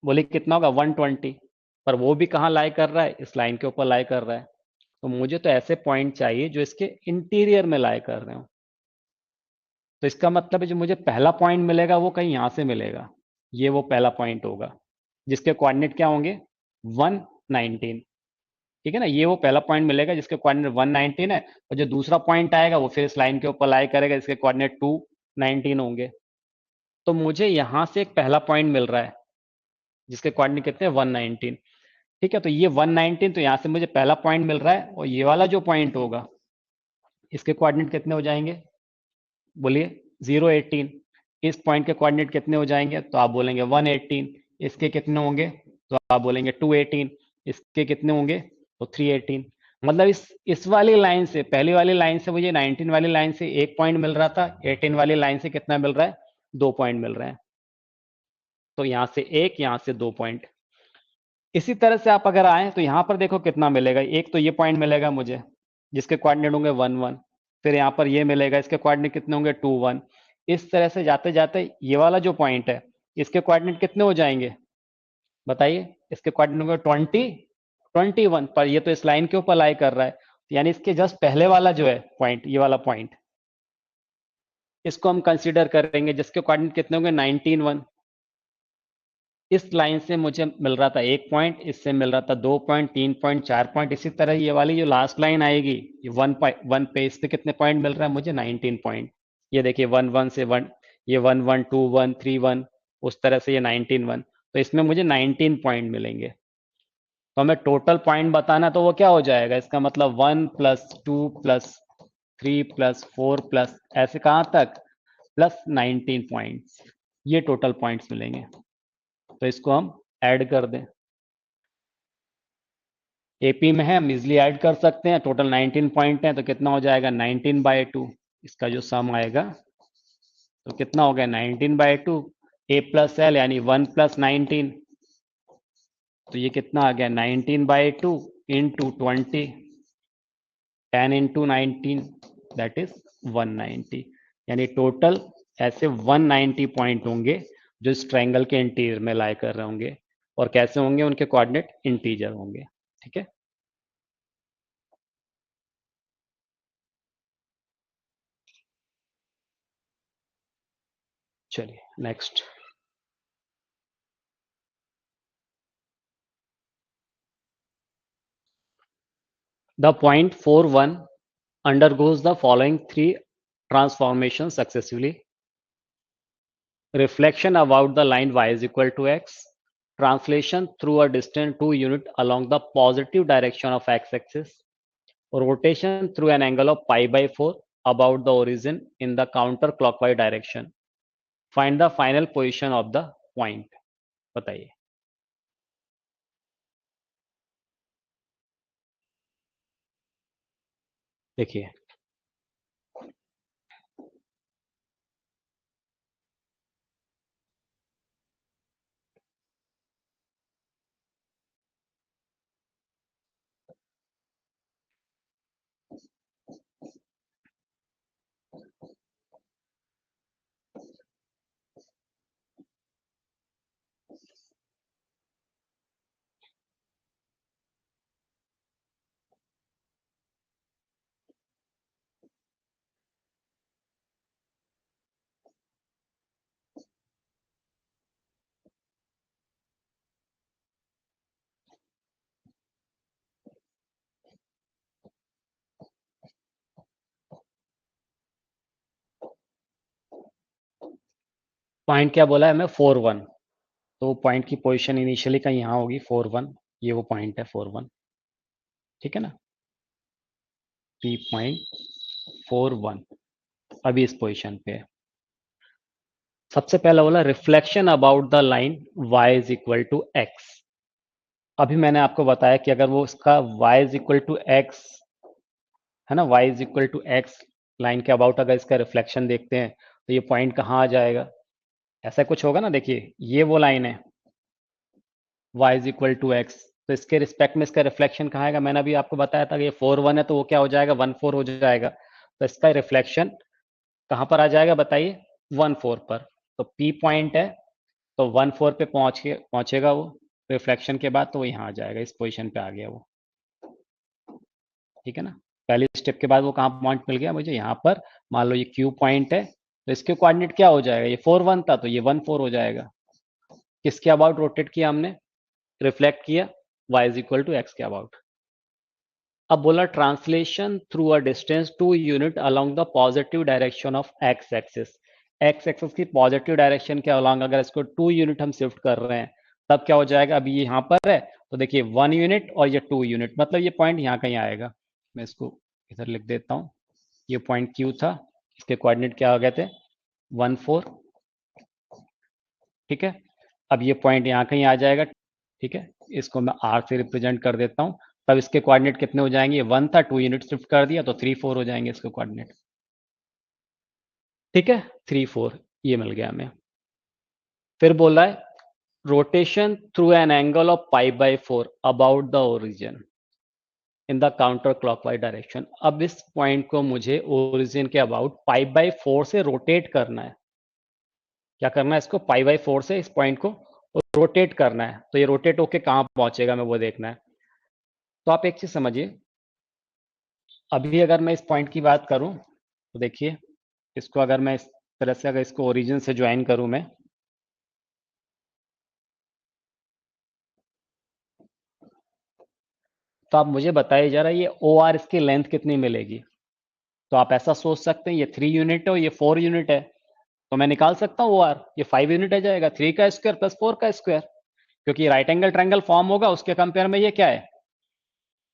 बोले कितना होगा 120, पर वो भी कहाँ लाई कर रहा है, इस लाइन के ऊपर लाई कर रहा है। तो मुझे तो ऐसे पॉइंट चाहिए जो इसके इंटीरियर में लाई कर रहे हो। तो इसका मतलब है जो मुझे पहला पॉइंट मिलेगा वो कहीं यहां से मिलेगा, ये वो पहला पॉइंट होगा जिसके कोऑर्डिनेट क्या होंगे 119। ठीक है ना, ये वो पहला पॉइंट मिलेगा जिसके कोऑर्डिनेट 119 है, और जो दूसरा पॉइंट आएगा वो फिर इस लाइन के ऊपर लाई करेगा, इसके कोऑर्डिनेट 219 होंगे। तो मुझे यहां से एक पहला पॉइंट मिल रहा है जिसके कोऑर्डिनेट कितने हैं 119। ठीक है, तो ये 119, तो यहां से मुझे पहला पॉइंट मिल रहा है, और ये वाला जो पॉइंट होगा इसके कोऑर्डिनेट कितने हो जाएंगे, बोलिए 018। इस पॉइंट के कोऑर्डिनेट कितने हो जाएंगे, तो आप बोलेंगे 118। इसके कितने होंगे, तो आप बोलेंगे 218। इसके कितने होंगे, तो 318। मतलब इस वाली लाइन से, पहली वाली लाइन से मुझे 19 वाली लाइन से एक पॉइंट मिल रहा था, 18 वाली लाइन से कितना मिल रहा है, 2 पॉइंट मिल रहे हैं। तो यहां से एक, यहां से 2 पॉइंट। इसी तरह से आप अगर आए तो यहां पर देखो कितना मिलेगा, एक तो ये पॉइंट मिलेगा मुझे जिसके कोऑर्डिनेट होंगे 1 1। फिर यहाँ पर ये मिलेगा, इसके कोऑर्डिनेट कितने होंगे 2 1। इस तरह से जाते जाते ये वाला जो पॉइंट है इसके कोऑर्डिनेट कितने हो जाएंगे, बताइए। इसके कोऑर्डिनेट होंगे 21, पर ये तो इस लाइन के ऊपर लाई कर रहा है, यानी इसके जस्ट पहले वाला जो है पॉइंट, ये वाला पॉइंट, इसको हम कंसीडर करेंगे जिसके कोऑर्डिनेट कितने होंगे 19 1। इस लाइन से मुझे मिल रहा था एक पॉइंट, इससे मिल रहा था 2 पॉइंट, 3 पॉइंट, 4 पॉइंट। इसी तरह ये वाली जो लास्ट लाइन आएगी, ये 1 पे, इस पे कितने पॉइंट मिल रहा है मुझे 19 पॉइंट। ये देखिए 1 1 से 1, ये 1 1 2 1 3 1, उस तरह से ये 19 1। तो इसमें मुझे 19 पॉइंट मिलेंगे। तो हमें टोटल पॉइंट बताना, तो वो क्या हो जाएगा, इसका मतलब 1 + 2 + 3 + 4 ऐसे कहाँ तक, +19 पॉइंट्स, ये टोटल पॉइंट्स मिलेंगे। तो इसको हम ऐड कर दें, एपी में है, हम इजिली ऐड कर सकते हैं। टोटल 19 पॉइंट है, तो कितना हो जाएगा 19/2। इसका जो सम आएगा तो कितना हो गया 19/2, A+L यानी 1 + 19। तो ये कितना आ गया 19/2 इंटू 20, 10 इंटू 19, दैट इज 190। यानी टोटल ऐसे 190 पॉइंट होंगे जो इस ट्रायंगल के इंटीरियर में लाई कर रहे होंगे। और कैसे होंगे, उनके कोऑर्डिनेट इंटीजर होंगे। ठीक है, चलिए next. The point 4 1 undergoes the following three transformations successively: reflection about the line y is equal to x, translation through a distant 2 unit along the positive direction of x-axis, rotation through an angle of pi/4 about the origin in the counterclockwise direction. Find the final position of the point. बताइए। देखिए, point क्या बोला है हमें 4 1, तो point की position initially कहीं यहाँ होगी 4 1। ये वो पॉइंट है 4 1। ठीक है ना, P.41 अभी इस पोजीशन पे है। सबसे पहला बोला reflection about the line y is equal to x. अभी मैंने आपको बताया कि अगर वो इसका y is equal to x है ना, y is equal to x line के अबाउट अगर इसका रिफ्लेक्शन देखते हैं तो ये पॉइंट कहाँ आ जाएगा, ऐसा कुछ होगा ना। देखिए ये वो लाइन है y is equal to x, तो इसके रिस्पेक्ट में इसका रिफ्लेक्शन कहाँ आएगा, मैंने अभी आपको बताया था कि ये 4 1 है, तो वो क्या हो जाएगा 1 4 हो जाएगा। तो इसका रिफ्लेक्शन कहाँ पर आ जाएगा बताइए, 1 4 पर। तो P पॉइंट है, तो 1 4 पे पहुंचेगा वो रिफ्लेक्शन के बाद, तो वो यहाँ आ जाएगा, इस पोजीशन पे आ गया वो। ठीक है ना। पहले स्टेप के बाद वो कहाँ पॉइंट मिल गया मुझे, यहाँ पर। मान लो ये क्यू पॉइंट है, तो इसके कोऑर्डिनेट क्या हो जाएगा, ये 4 1 था तो ये 1 4 हो जाएगा। किसके अबाउट रोटेट किया हमने, रिफ्लेक्ट किया, y is equal to x के अबाउट। अब बोला translation through a distance 2 unit along the positive direction of x axis. X axis की पॉजिटिव डायरेक्शन के अलोंग अगर इसको 2 यूनिट हम शिफ्ट कर रहे हैं, तब क्या हो जाएगा, अभी ये यहाँ पर है तो देखिए 1 यूनिट और ये 2 यूनिट, मतलब ये पॉइंट यहाँ कहीं आएगा। मैं इसको इधर लिख देता हूँ, ये पॉइंट क्यू था, इसके कोऑर्डिनेट क्या हो गए थे, 1 4। ठीक है, अब ये पॉइंट यहाँ कहीं आ जाएगा। ठीक है, इसको मैं आर से रिप्रेजेंट कर देता हूँ। तब इसके कोऑर्डिनेट कितने हो जाएंगे, 1 था, 2 यूनिट शिफ्ट कर दिया तो 3 4 हो जाएंगे इसके कोऑर्डिनेट। ठीक है, 3 4 ये मिल गया हमें। फिर बोला है rotation through an angle of π/4 about the origin in the counter clockwise direction. अब इस पॉइंट को मुझे ओरिजिन के अबाउट π/4 से रोटेट करना है। क्या करना है, इसको π/4 से इस पॉइंट को रोटेट करना है। तो ये रोटेट होके कहाँ पहुंचेगा मैं वो देखना है। तो आप एक चीज समझिए, अभी अगर मैं इस पॉइंट की बात करूं तो देखिए, इसको अगर मैं इस तरह से अगर इसको ओरिजिन से ज्वाइन करूं मैं, तो आप मुझे बताइए जरा ये ओ आर इसकी लेंथ कितनी मिलेगी। तो आप ऐसा सोच सकते हैं ये 3 यूनिट है और ये 4 यूनिट है, तो मैं निकाल सकता हूँ ओ आर, ये 5 यूनिट आ जाएगा, 3 का स्क्वायर प्लस 4 का स्क्वायर, क्योंकि राइट एंगल ट्रायंगल फॉर्म होगा उसके कंपेयर में ये क्या है,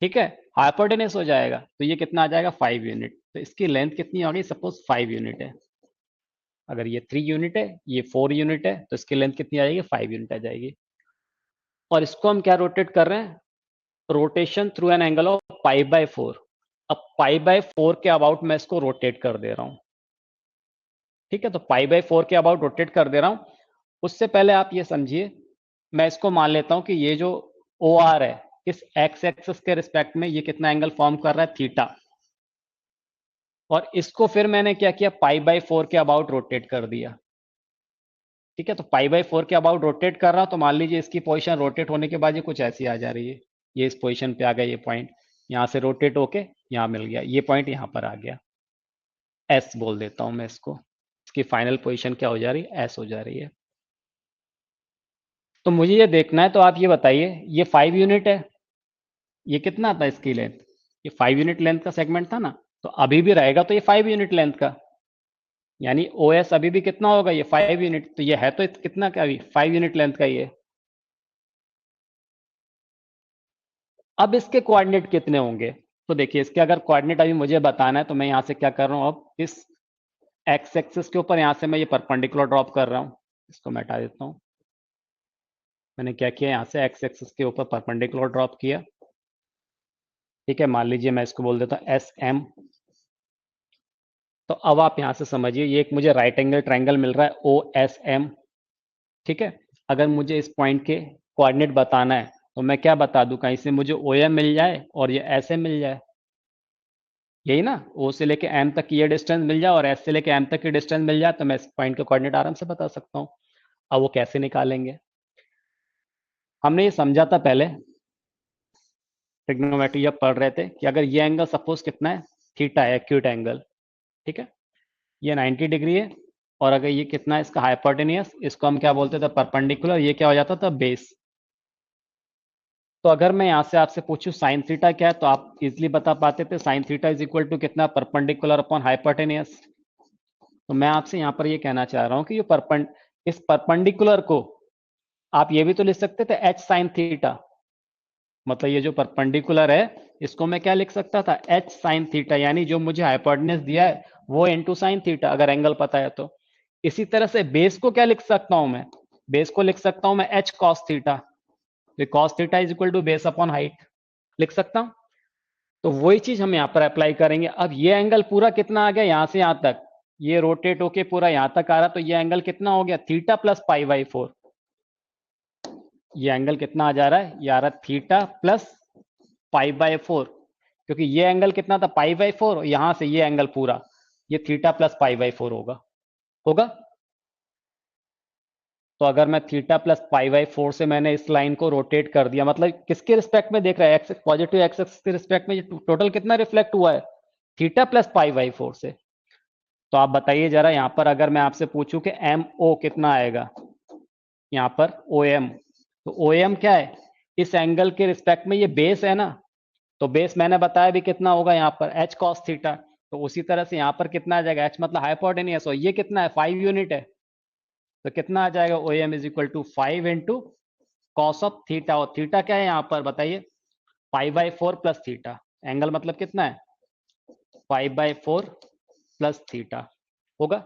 ठीक है, हाइपोटेनस हो जाएगा। तो ये कितना आ जाएगा, 5 यूनिट। तो इसकी लेंथ कितनी होगी, सपोज 5 यूनिट है। अगर ये 3 यूनिट है, ये 4 यूनिट है, तो इसकी लेंथ कितनी आ जाएगी, 5 यूनिट आ जाएगी। और इसको हम क्या रोटेट कर रहे हैं, rotation through an angle of π/4। अब π/4 के अबाउट मैं इसको रोटेट कर दे रहा हूं। ठीक है, तो π/4 के अबाउट रोटेट कर दे रहा हूं। उससे पहले आप ये समझिए, मैं इसको मान लेता हूं कि ये जो ओ आर है, इस एक्स एक्सिस के रिस्पेक्ट में ये कितना एंगल फॉर्म कर रहा है, थीटा। और इसको फिर मैंने क्या किया, π/4 के अबाउट रोटेट कर दिया। ठीक है, तो π/4 के अबाउट रोटेट कर रहा हूं, तो मान लीजिए इसकी पोजीशन रोटेट होने के बाद ये कुछ ऐसी आ जा रही है, ये इस पोजीशन पे आ गया, ये पॉइंट यहां से रोटेट होके यहां मिल गया, ये पॉइंट यहां पर आ गया, एस बोल देता हूं मैं इसको। इसकी फाइनल पोजीशन क्या हो जा रही है, एस हो जा रही है। तो मुझे ये देखना है, तो आप ये बताइए, ये 5 यूनिट है, ये कितना था इसकी लेंथ, ये 5 यूनिट लेंथ का सेगमेंट था ना, तो अभी भी रहेगा तो ये 5 यूनिट लेंथ का, यानी ओ एस अभी भी कितना होगा, ये 5 यूनिट। तो ये है तो कितना क्या, अभी 5 यूनिट लेंथ का ये। अब इसके कोऑर्डिनेट कितने होंगे, तो देखिए इसके अगर कोऑर्डिनेट अभी मुझे बताना है, तो मैं यहां से क्या कर रहा हूं, अब इस एक्स एक्सिस के ऊपर यहां से मैं ये परपेंडिकुलर ड्रॉप कर रहा हूं। इसको मैं हटा देता हूं। मैंने क्या किया, यहां से एक्स एक्सिस के ऊपर परपेंडिकुलर ड्रॉप किया। ठीक है, मान लीजिए मैं इसको बोल देता हूं एस एम। तो अब आप यहां से समझिए, ये एक मुझे राइट एंगल ट्रायंगल मिल रहा है ओ एस एम। ठीक है, अगर मुझे इस पॉइंट के कोऑर्डिनेट बताना है, तो मैं क्या बता दूं, कहीं से मुझे ओ एम मिल जाए और ये एस एम मिल जाए, यही ना, ओ से लेके एम तक की ये डिस्टेंस मिल जाए और एस से लेके एम तक की डिस्टेंस मिल जाए, तो मैं इस पॉइंट के कोऑर्डिनेट आराम से बता सकता हूँ। अब वो कैसे निकालेंगे, हमने ये समझा था पहले, ट्रिग्नोमेट्री जब पढ़ रहे थे, कि अगर ये एंगल सपोज कितना है, थीटा है, एक्यूट एंगल। ठीक है, ये 90 डिग्री है, और अगर ये कितना है इसका हाइपोटेनियस, इसको हम क्या बोलते थे, परपेंडिकुलर, ये क्या हो जाता था, बेस। तो अगर मैं यहाँ से आपसे पूछूं साइन थीटा क्या है, तो आप इजिली बता पाते थे, sine theta is equal to कितना, परपेंडिकुलर अपॉन हाइपोटेनियस। तो मैं आपसे यहाँ पर ये कहना चाह रहा हूँ कि ये इस परपेंडिकुलर को आप ये भी तो लिख सकते थे एच साइन थीटा, मतलब ये जो परपेंडिकुलर है इसको मैं क्या लिख सकता था, एच साइन थीटा, यानी जो मुझे हाइपोटेनस दिया है वो इनटू साइन थीटा, अगर एंगल पता है तो। इसी तरह से बेस को क्या लिख सकता हूं मैं, बेस को लिख सकता हूं मैं h cos theta, cos theta is equal to base upon height, लिख सकता हूं। तो वही चीज हम यहाँ पर अप्लाई करेंगे। अब ये एंगल पूरा कितना आ गया, यहां से यहां तक ये रोटेट होके पूरा यहां तक आ रहा, तो ये एंगल कितना हो गया, थीटा प्लस π/4। ये एंगल कितना आ जा रहा है, ये आ रहा है थीटा प्लस π/4, क्योंकि ये एंगल कितना था, π/4, यहां से ये एंगल पूरा ये थीटा प्लस π/4 होगा, होगा। तो अगर मैं थीटा प्लस पाई बाई 4 से मैंने इस लाइन को रोटेट कर दिया, मतलब किसके रिस्पेक्ट में देख रहा है, एक्स पॉजिटिव एक्स एक्सिस के रिस्पेक्ट में, ये टोटल कितना रिफ्लेक्ट हुआ है, थीटा प्लस पाई बाई 4 से। तो आप बताइए जरा, यहां पर अगर मैं आपसे पूछूं कि एम ओ कितना आएगा, यहां पर ओ एम, तो ओ एम क्या है, इस एंगल के रिस्पेक्ट में ये बेस है ना, तो बेस मैंने बताया भी कितना होगा यहाँ पर एच कॉस थीटा। तो उसी तरह से यहाँ पर कितना आ जाएगा, एच मतलब हाइपोटेनियस, और ये कितना है 5 यूनिट है, तो कितना आ जाएगा O M is equal to 5 into cos of theta, और थीटा क्या है यहाँ पर बताइए, 5/4 प्लस थीटा, एंगल मतलब कितना है 5/4 प्लस थीटा होगा।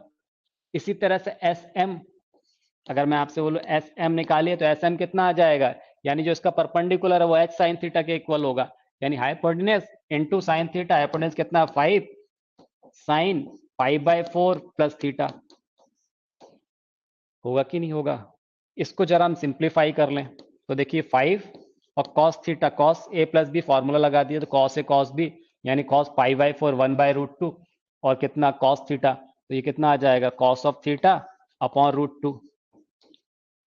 इसी तरह से एस एम, अगर मैं आपसे बोलूं एस एम निकालिए, तो एस एम कितना आ जाएगा, यानी जो इसका परपेंडिकुलर है वो एच साइन थीटा के इक्वल होगा, यानी hypotenuse into sine theta, hypotenuse कितना 5 साइन 5/4 प्लस थीटा, होगा कि नहीं होगा। इसको जरा हम सिंप्लीफाई कर लें, तो देखिए 5 और cos theta, cos A plus B formula लगा दिया, तो कॉस ए कॉस बी, यानी कॉस पाई/4 1/√2, और कितना कॉस थीटा, तो ये कितना आ जाएगा cos of theta upon √2,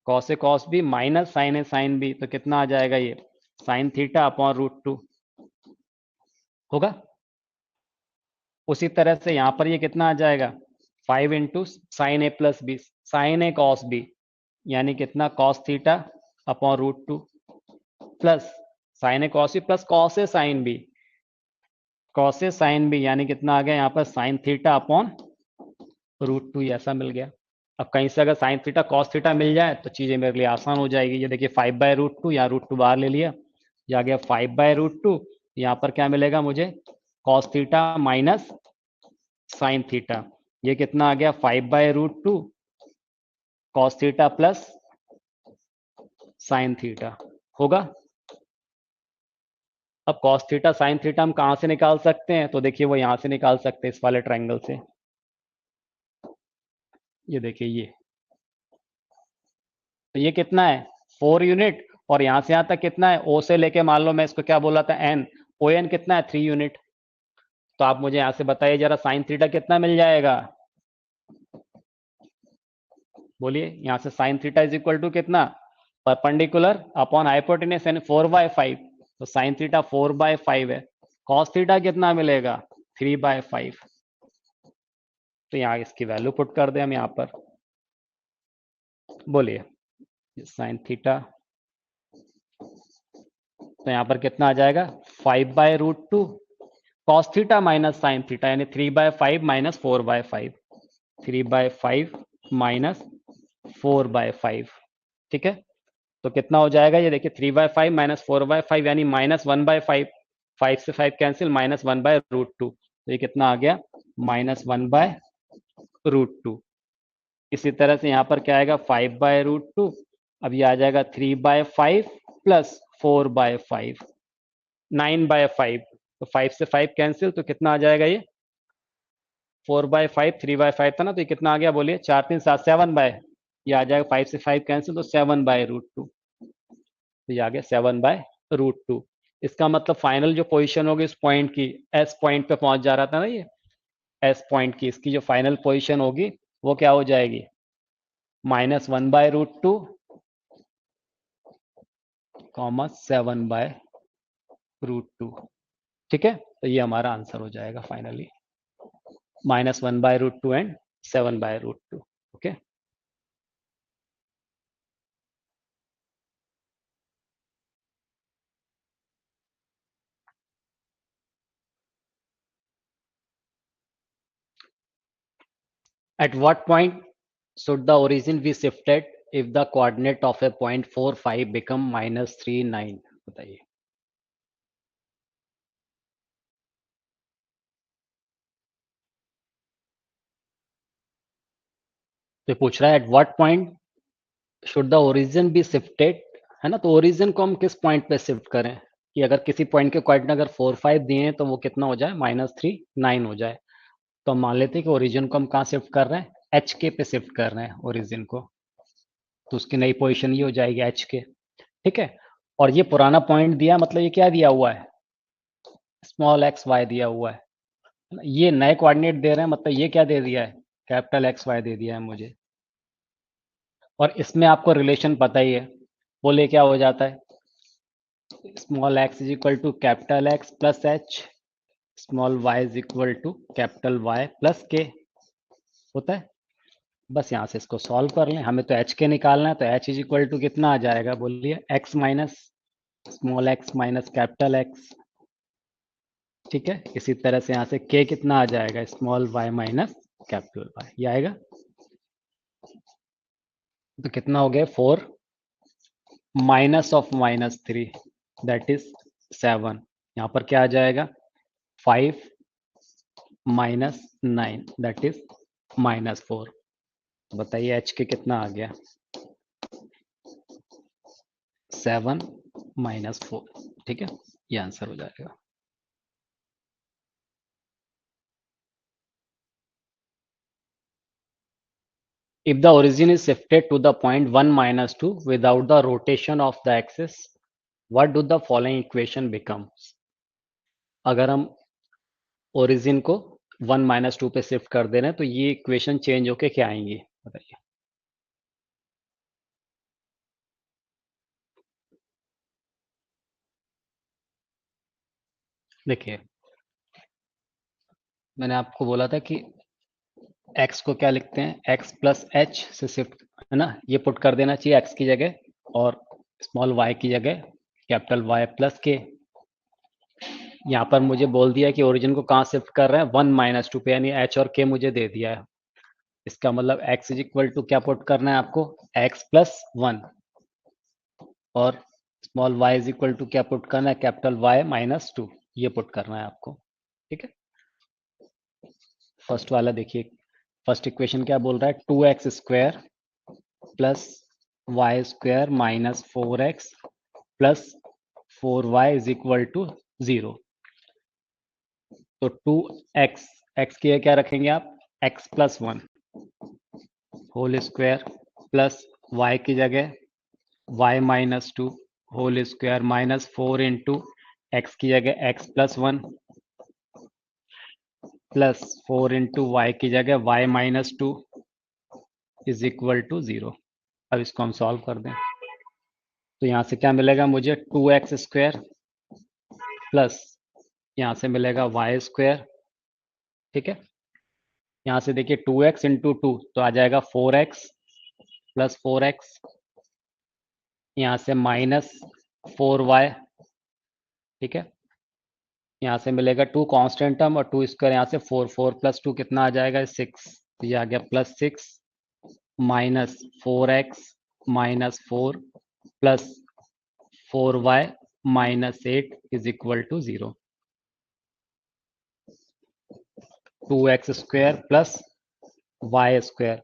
cos A cos B minus sine A sine B, तो कितना आ जाएगा ये साइन थीटा अपॉन √2 होगा। उसी तरह से यहां पर ये कितना आ जाएगा 5 into sine A plus B, sine A cos B, यानी कितना cos theta upon √2 plus sine A cos B plus cos A sine B, cos A sine B, यानी कितना आ गया यहाँ पर साइन थीटा अपॉन √2, ऐसा मिल गया। अब कहीं से अगर साइन थीटा कॉस थीटा मिल जाए तो चीजें मेरे लिए आसान हो जाएगी। ये देखिए 5/√2, यहाँ √2 बाहर ले लिया, ये आ गया 5/√2, यहाँ पर क्या मिलेगा मुझे cos theta minus sign theta, ये कितना आ गया 5/√2 cos theta plus sine theta होगा। अब कॉस थीटा साइन थीटा हम कहां से निकाल सकते हैं, तो देखिए वो यहां से निकाल सकते हैं इस वाले ट्रायंगल से, ये देखिए ये, तो ये कितना है 4 यूनिट, और यहां से यहां तक कितना है, ओ से लेके मान लो मैं इसको क्या बोला था एन, ओ एन कितना है 3 यूनिट। तो आप मुझे यहां से बताइए जरा साइन थीटा कितना मिल जाएगा, बोलिए, यहां से sine theta is equal to कितना, परपेंडिकुलर अपॉन हाइपोटेनस यानी 4/5, तो साइन थीटा 4/5 है, कॉस थीटा कितना मिलेगा 3/5, तो यहाँ इसकी वैल्यू पुट कर दें हम यहाँ पर, बोलिए साइन थीटा, तो यहाँ पर कितना आ जाएगा 5/√2 cos theta minus sine theta, यानी 3/5 माइनस 4/5, 3/5 माइनस 4/5, ठीक है। तो कितना हो जाएगा, ये देखिए 3/5 माइनस 4/5 यानी -1/5, 5 से 5 कैंसिल, -1/√2, तो ये कितना आ गया -1/√2। इसी तरह से यहाँ पर क्या आएगा 5/√2, अब ये आ जाएगा 3/5 प्लस 4/5, 9/5, तो 5 से 5 कैंसिल, तो कितना आ जाएगा ये 4/5, 3/5 था ना, तो ये कितना आ गया बोलिए, 4 3 7 7 बाय, ये आ जाएगा 5 से 5 कैंसिल, तो 7/√2, तो ये आ गया 7/√2। इसका मतलब फाइनल जो पोजीशन होगी इस पॉइंट की, एस पॉइंट पे पहुंच जा रहा था ना ये, एस पॉइंट की इसकी जो फाइनल पोजीशन होगी वो क्या हो जाएगी -1/√2 कॉमा 7/√2, ठीक है। तो ये हमारा आंसर हो जाएगा finally, -1/√2 and 7/√2, okay. At what point should the origin be shifted if the coordinate of a point 4 5 become -3 9, बताइए। तो पूछ रहा है at what point should the origin be shifted, है ना, तो ओरिजिन को हम किस पॉइंट पे शिफ्ट करें, कि अगर किसी पॉइंट के कोऑर्डिनेट अगर 4 5 दिए हैं तो वो कितना हो जाए -3 9 हो जाए। तो हम मान लेते हैं कि ओरिजिन को हम कहाँ शिफ्ट कर रहे हैं, एच के पे शिफ्ट कर रहे हैं ओरिजिन को, तो उसकी नई पोजीशन ये हो जाएगी एच के, ठीक है। और ये पुराना पॉइंट दिया, मतलब ये क्या दिया हुआ है, स्मॉल एक्स वाई दिया हुआ है, ये नए कोऑर्डिनेट दे रहे हैं, मतलब ये क्या दे दिया है, कैपिटल एक्स वाई दे दिया है मुझे। और इसमें आपको रिलेशन पता ही है, बोले क्या हो जाता है, small x is equal to capital X plus h, small y is equal to capital Y plus k होता है। बस यहाँ से इसको सॉल्व कर लें, हमें तो एच के निकालना है, तो एच इज इक्वल टू कितना आ जाएगा बोलिए, x minus small x minus capital x. ठीक है, इसी तरह से यहाँ से के कितना आ जाएगा, small y minus capital Y, ये आएगा। तो कितना हो गया, 4 माइनस ऑफ -3 दैट इज 7। यहाँ पर क्या आ जाएगा, 5 माइनस 9 दैट इज -4। तो बताइए एच के कितना आ गया, 7 -4। ठीक है, ये आंसर हो जाएगा। If the origin is shifted to the point 1 minus 2 without the rotation of the axis, what do the following equation becomes? अगर हम ओरिजिन को 1 माइनस 2 पे शिफ्ट कर दे रहे हैं तो ये इक्वेशन चेंज होके क्या आएंगी, बताइए। देखिए, मैंने आपको बोला था कि x को क्या लिखते हैं, x प्लस एच से शिफ्ट, है ना, ये पुट कर देना चाहिए x की जगह, और स्मॉल y की जगह कैपिटल Y प्लस के। यहाँ पर मुझे बोल दिया कि ओरिजिन को कहाँ शिफ्ट कर रहे हैं, 1 माइनस 2 पे, यानी h और k मुझे दे दिया है। इसका मतलब x इज इक्वल टू क्या पुट करना है आपको, x प्लस 1, और small y is equal to क्या पुट करना है, कैपिटल Y माइनस 2, ये पुट करना है आपको। ठीक है, फर्स्ट वाला देखिए, फर्स्ट इक्वेशन क्या बोल रहा है, 2x square plus y square minus 4x plus 4y is equal to 0। तो 2x, x की क्या रखेंगे आप, x plus 1 whole square plus y की जगह y minus 2 whole square minus 4 into x की जगह x plus 1 plus 4 into y की जगह y minus 2 is equal to 0। अब इसको हम सॉल्व कर दें तो यहाँ से क्या मिलेगा मुझे, 2x स्क्वायर प्लस यहाँ से मिलेगा वाई स्क्वायर। ठीक है, यहाँ से देखिए 2x इंटू 2 तो आ जाएगा 4x प्लस 4x, यहाँ से माइनस 4y। ठीक है, यहाँ से मिलेगा 2 कांस्टेंट टर्म और 2 स्क्वायर, यहाँ से 4, 4 प्लस 2 कितना आ जाएगा, 6। तो ये आ गया plus 6 minus 4x minus 4 plus 4y minus 8 is equal to 0। 2x square plus y square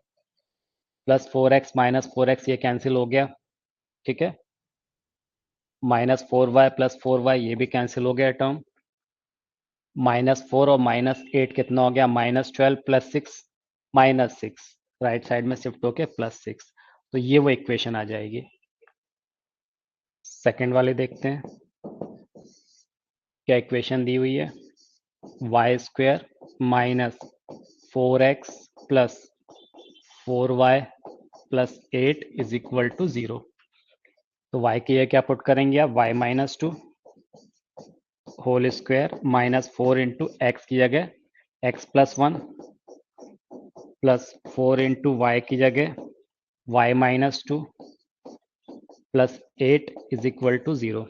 plus 4x minus 4x, ये कैंसिल हो गया। ठीक है, माइनस 4y प्लस 4y, ये भी कैंसिल हो गया टर्म। -4 और -8 कितना हो गया, -12 प्लस 6 -6, राइट साइड में शिफ्ट होके +6। तो ये वो इक्वेशन आ जाएगी। सेकंड वाले देखते हैं क्या इक्वेशन दी हुई है, y square minus 4x plus 4y plus 8 is equal to 0। तो y की ये क्या पुट करेंगे आप, y minus 2 whole square minus 4 into x की जगह x plus 1 plus 4 into y की जगह y minus 2 plus 8 is equal to 0।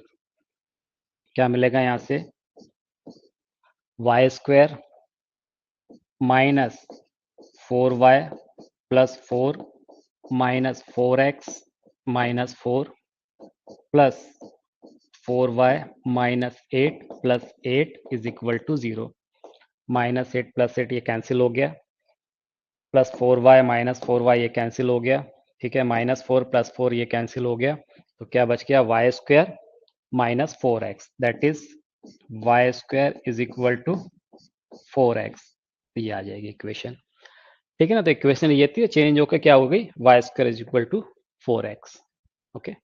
क्या मिलेगा यहाँ से, y square minus 4y plus 4 minus 4x minus 4 plus 4y minus 8 plus 8 is equal to 0। -8 plus 8 ये cancel हो गया, प्लस 4y माइनस 4y ये कैंसिल हो गया। ठीक है, -4 प्लस 4 ये कैंसिल हो गया, तो क्या बच गया, y square minus 4x that is y square is equal to 4x। तो ये आ जाएगी इक्वेशन। ठीक है ना, तो इक्वेशन ये थी, चेंज होकर क्या हो गई, y square is equal to 4x। Okay,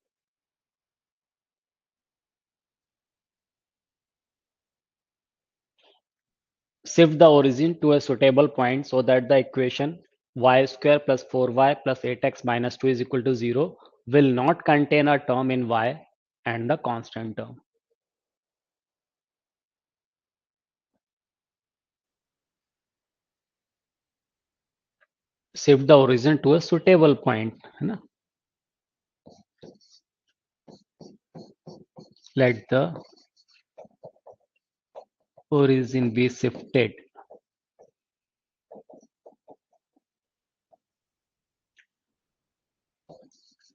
shift the origin to a suitable point so that the equation y square plus 4y plus 8x minus 2 is equal to 0 will not contain a term in y and the constant term. Shift the origin to a suitable point, है ना? Let the origin be shifted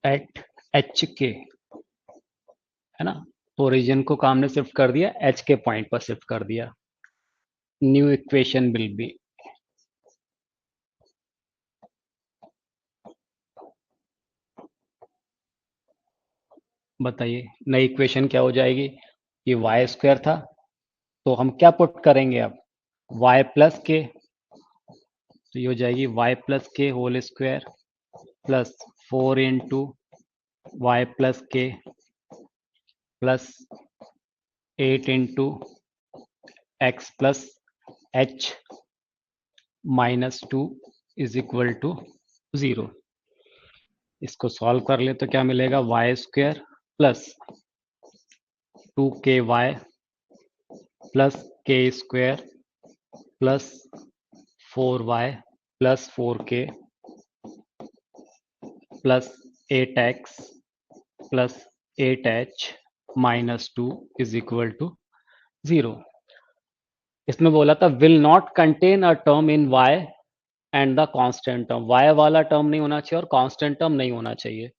at HK, है ना? Origin को काम ने shift कर दिया, H के पॉइंट पर शिफ्ट कर दिया. न्यू इक्वेशन विल बी, बताइए नई इक्वेशन क्या हो जाएगी? ये वाई स्क्वायर था, तो हम क्या पुट करेंगे अब? वाई प्लस के, तो ये हो जाएगी y plus k whole square plus 4 into y plus k plus 8 into x plus h minus 2 is equal to 0. इसको सॉल्व कर ले तो क्या मिलेगा? Y square plus 2ky plus k square plus 4y plus 4k plus 8x plus 8h minus 2 is equal to 0. इसमें बोला था will not contain a term in y and the constant term. y वाला term नहीं होना चाहिए और constant term नहीं होना चाहिए.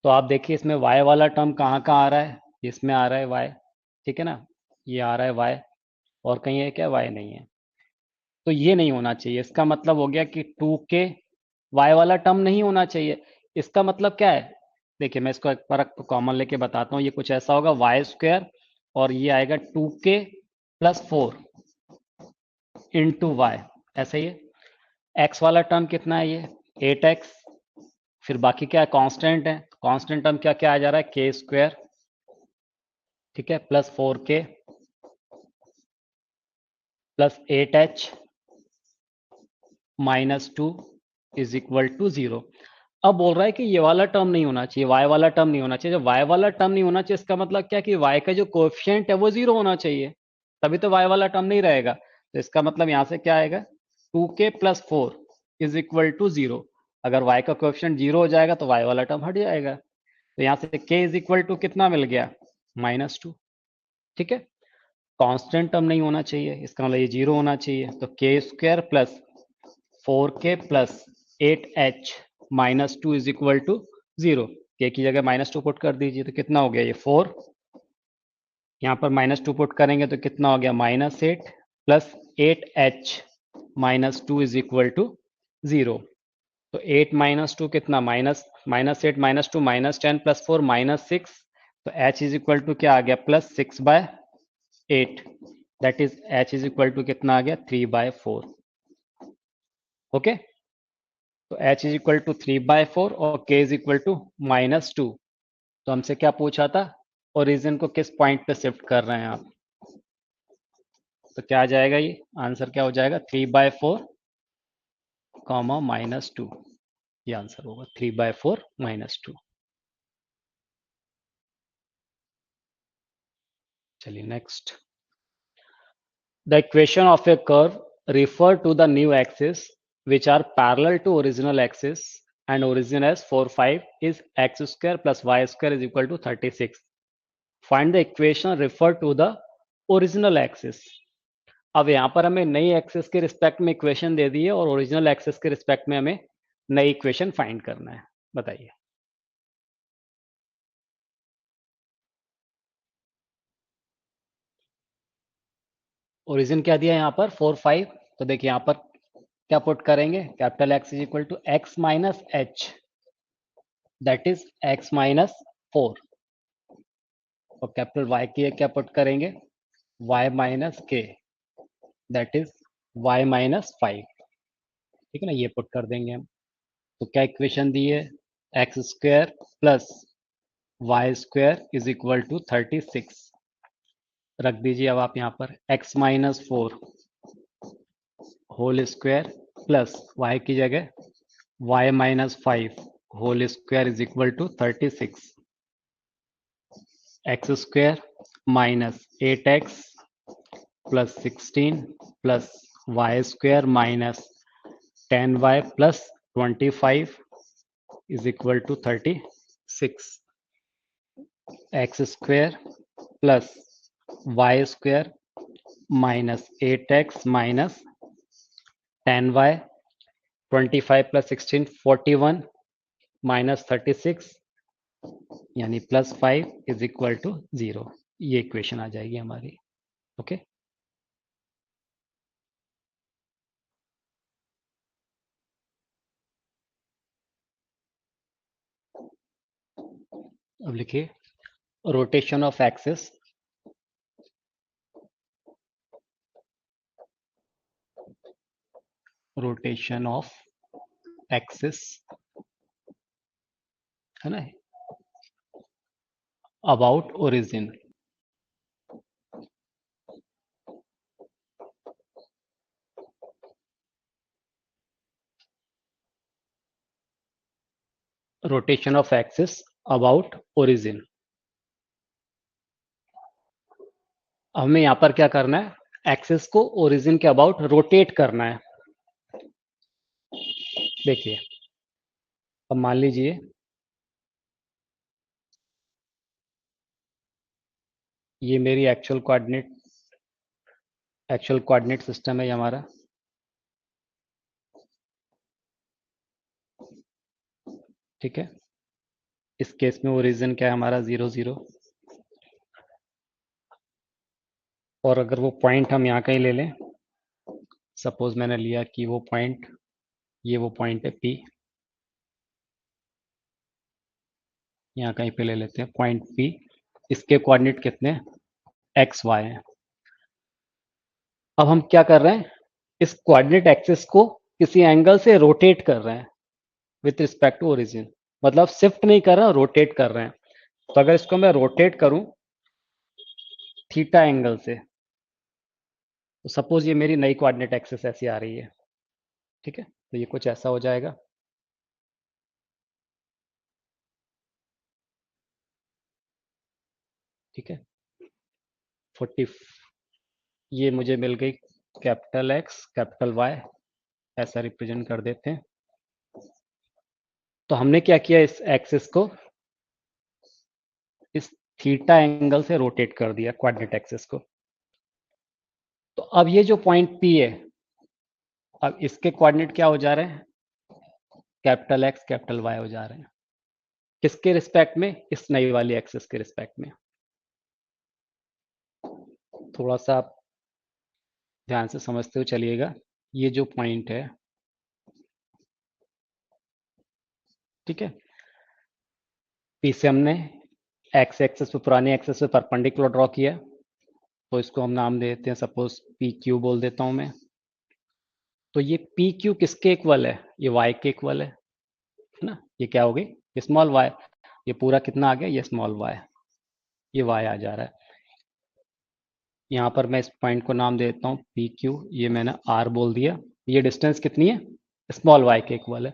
तो आप देखिए इसमें y वाला टर्म कहाँ कहाँ आ रहा है? इसमें आ रहा है y, ठीक है ना? ये आ रहा है y, और कहीं है क्या? y नहीं है. तो ये नहीं होना चाहिए. इसका मतलब हो गया कि 2k y वाला टर्म नहीं होना चाहिए. इसका मतलब क्या है? देखिए मैं इसको एक बार कॉमन लेके बताता हूँ. ये कुछ ऐसा होगा वाई स्क्वायर और ये आएगा 2k प्लस 4 इंटू वाई, ऐसा ही है. एक्स वाला टर्म कितना है? ये 8x. फिर बाकी क्या है? कांस्टेंट है. कांस्टेंट टर्म क्या क्या आ जा रहा है? के स्क्वायर, ठीक है, plus 4k plus 8h minus 2 is equal to 0. अब बोल रहा है कि ये वाला टर्म नहीं होना चाहिए, y वाला टर्म नहीं होना चाहिए. जब y वाला टर्म नहीं होना चाहिए इसका मतलब क्या कि y का जो कोएफिशिएंट है वो 0 होना चाहिए, तभी तो y वाला टर्म नहीं रहेगा. तो इसका मतलब यहाँ से क्या आएगा? 2k plus 4 is equal to 0. अगर y का कोएफिशिएंट 0 हो जाएगा तो y वाला टर्म हट जाएगा. तो यहाँ से k इज इक्वल टू कितना मिल गया? माइनस 2, ठीक है. कांस्टेंट टर्म नहीं होना चाहिए, इसका मतलब ये 0 होना चाहिए. तो k square plus 4k plus 8h minus 2 is equal to 0. के की जगह माइनस 2 पुट कर दीजिए तो कितना हो गया? ये 4. यहाँ पर माइनस 2 पुट करेंगे तो कितना हो गया? Minus 8 plus 8h minus 2 is equal to 0. तो 8 माइनस 2 कितना? Minus 8 minus 2 minus 10 plus 4 minus 6. तो h इज इक्वल टू क्या आ गया? Plus 6/8. That is h is equal to कितना आ गया? 3/4. ओके. तो h इज इक्वल टू 3/4 और k is equal to minus 2. तो हमसे क्या पूछा था? ओरिजिन को किस पॉइंट पे शिफ्ट कर रहे हैं आप? तो क्या आ जाएगा? ये आंसर क्या हो जाएगा? 3/4 कॉमा माइनस 2. ये आंसर होगा 3/4 माइनस 2. चलिए next. The equation of a curve refer to the new axis which are parallel to original axis and origin as 4 5 is x square plus y square is equal to 36. Find the equation refer to the original axis. अब यहाँ पर हमें नई axis के respect में equation दे दी है और original axis के रिस्पेक्ट में हमें नई इक्वेशन फाइंड करना है. बताइए. ओरिजिन क्या दिया है यहाँ पर? 4 5. तो देखिए यहाँ पर क्या पुट करेंगे? Capital X is equal to x minus h, that is x minus 4. और कैपिटल वाई की क्या पुट करेंगे? Y minus k, that is y minus 5. ठीक है ना, ये पुट कर देंगे हम. तो क्या इक्वेशन दी है? X square plus y square is equal to 36. रख दीजिए अब आप यहाँ पर x minus 4 whole square plus y की जगह y minus 5 whole square is equal to 36, x square minus 8x plus 16 plus y square minus 10y plus 25 is equal to 36, x square plus y square minus 8x minus 10y 25 plus 16 41 minus 36 यानी plus 5 is equal to 0। ये equation आ जाएगी हमारी। Okay अब लिखिए rotation of axis rotation of axis है ना about origin. Rotation of axis about origin. हमें यहां पर क्या करना है, एक्सिस को ओरिजिन के अबाउट रोटेट करना है। देखिए अब मान लीजिए ये मेरी एक्चुअल कोऑर्डिनेट सिस्टम है ये हमारा। ठीक है, इस केस में ओरिजिन क्या है हमारा 0 0। और अगर वो पॉइंट हम यहाँ कहीं ले लें, सपोज मैंने लिया कि वो पॉइंट वो पॉइंट है P, यहाँ कहीं पे ले लेते हैं पॉइंट P। इसके कोऑर्डिनेट कितने x y हैं। अब हम क्या कर रहे हैं, इस कोऑर्डिनेट एक्सिस को किसी एंगल से रोटेट कर रहे हैं विथ रिस्पेक्ट टू ओरिजिन, मतलब शिफ्ट नहीं कर रहे हैं, रोटेट कर रहे हैं। तो अगर इसको मैं रोटेट करूं थीटा एंगल से, तो सपोज ये मेरी नई कोऑर्डिनेट एक्सिस ऐसी आ रही है। ठीक है, तो ये कुछ ऐसा हो जाएगा। ठीक है 40 ये मुझे मिल गई कैपिटल एक्स कैपिटल वाई, ऐसा रिप्रेजेंट कर देते हैं। तो हमने क्या किया, इस एक्सिस को इस थीटा एंगल से रोटेट कर दिया कोऑर्डिनेट एक्सिस को। तो अब ये जो पॉइंट P है, अब इसके कोऑर्डिनेट क्या हो जा रहे हैं, कैपिटल एक्स कैपिटल वाई हो जा रहे हैं। किसके रिस्पेक्ट में, इस नई वाली एक्सिस के रिस्पेक्ट में। थोड़ा सा आप ध्यान से समझते हुए चलिएगा। ये जो पॉइंट है, ठीक है, पी से हमने एक्स एक्सिस पे पुरानी एक्सिस पे परपेंडिकुलर ड्रॉ किया, तो इसको हम नाम दे देते हैं, सपोज पी क्यू बोल देता हूं मैं। तो ये पी क्यू किसके इक्वल है, ये वाई के इक्वल है ना। ये क्या हो गई स्मॉल वाई, ये पूरा कितना आ गया, ये स्मॉल वाई, ये वाई आ जा रहा है। यहाँ पर मैं इस पॉइंट को नाम देता हूँ पी क्यू, ये मैंने आर बोल दिया। ये डिस्टेंस कितनी है, स्मॉल वाई के इक्वल है।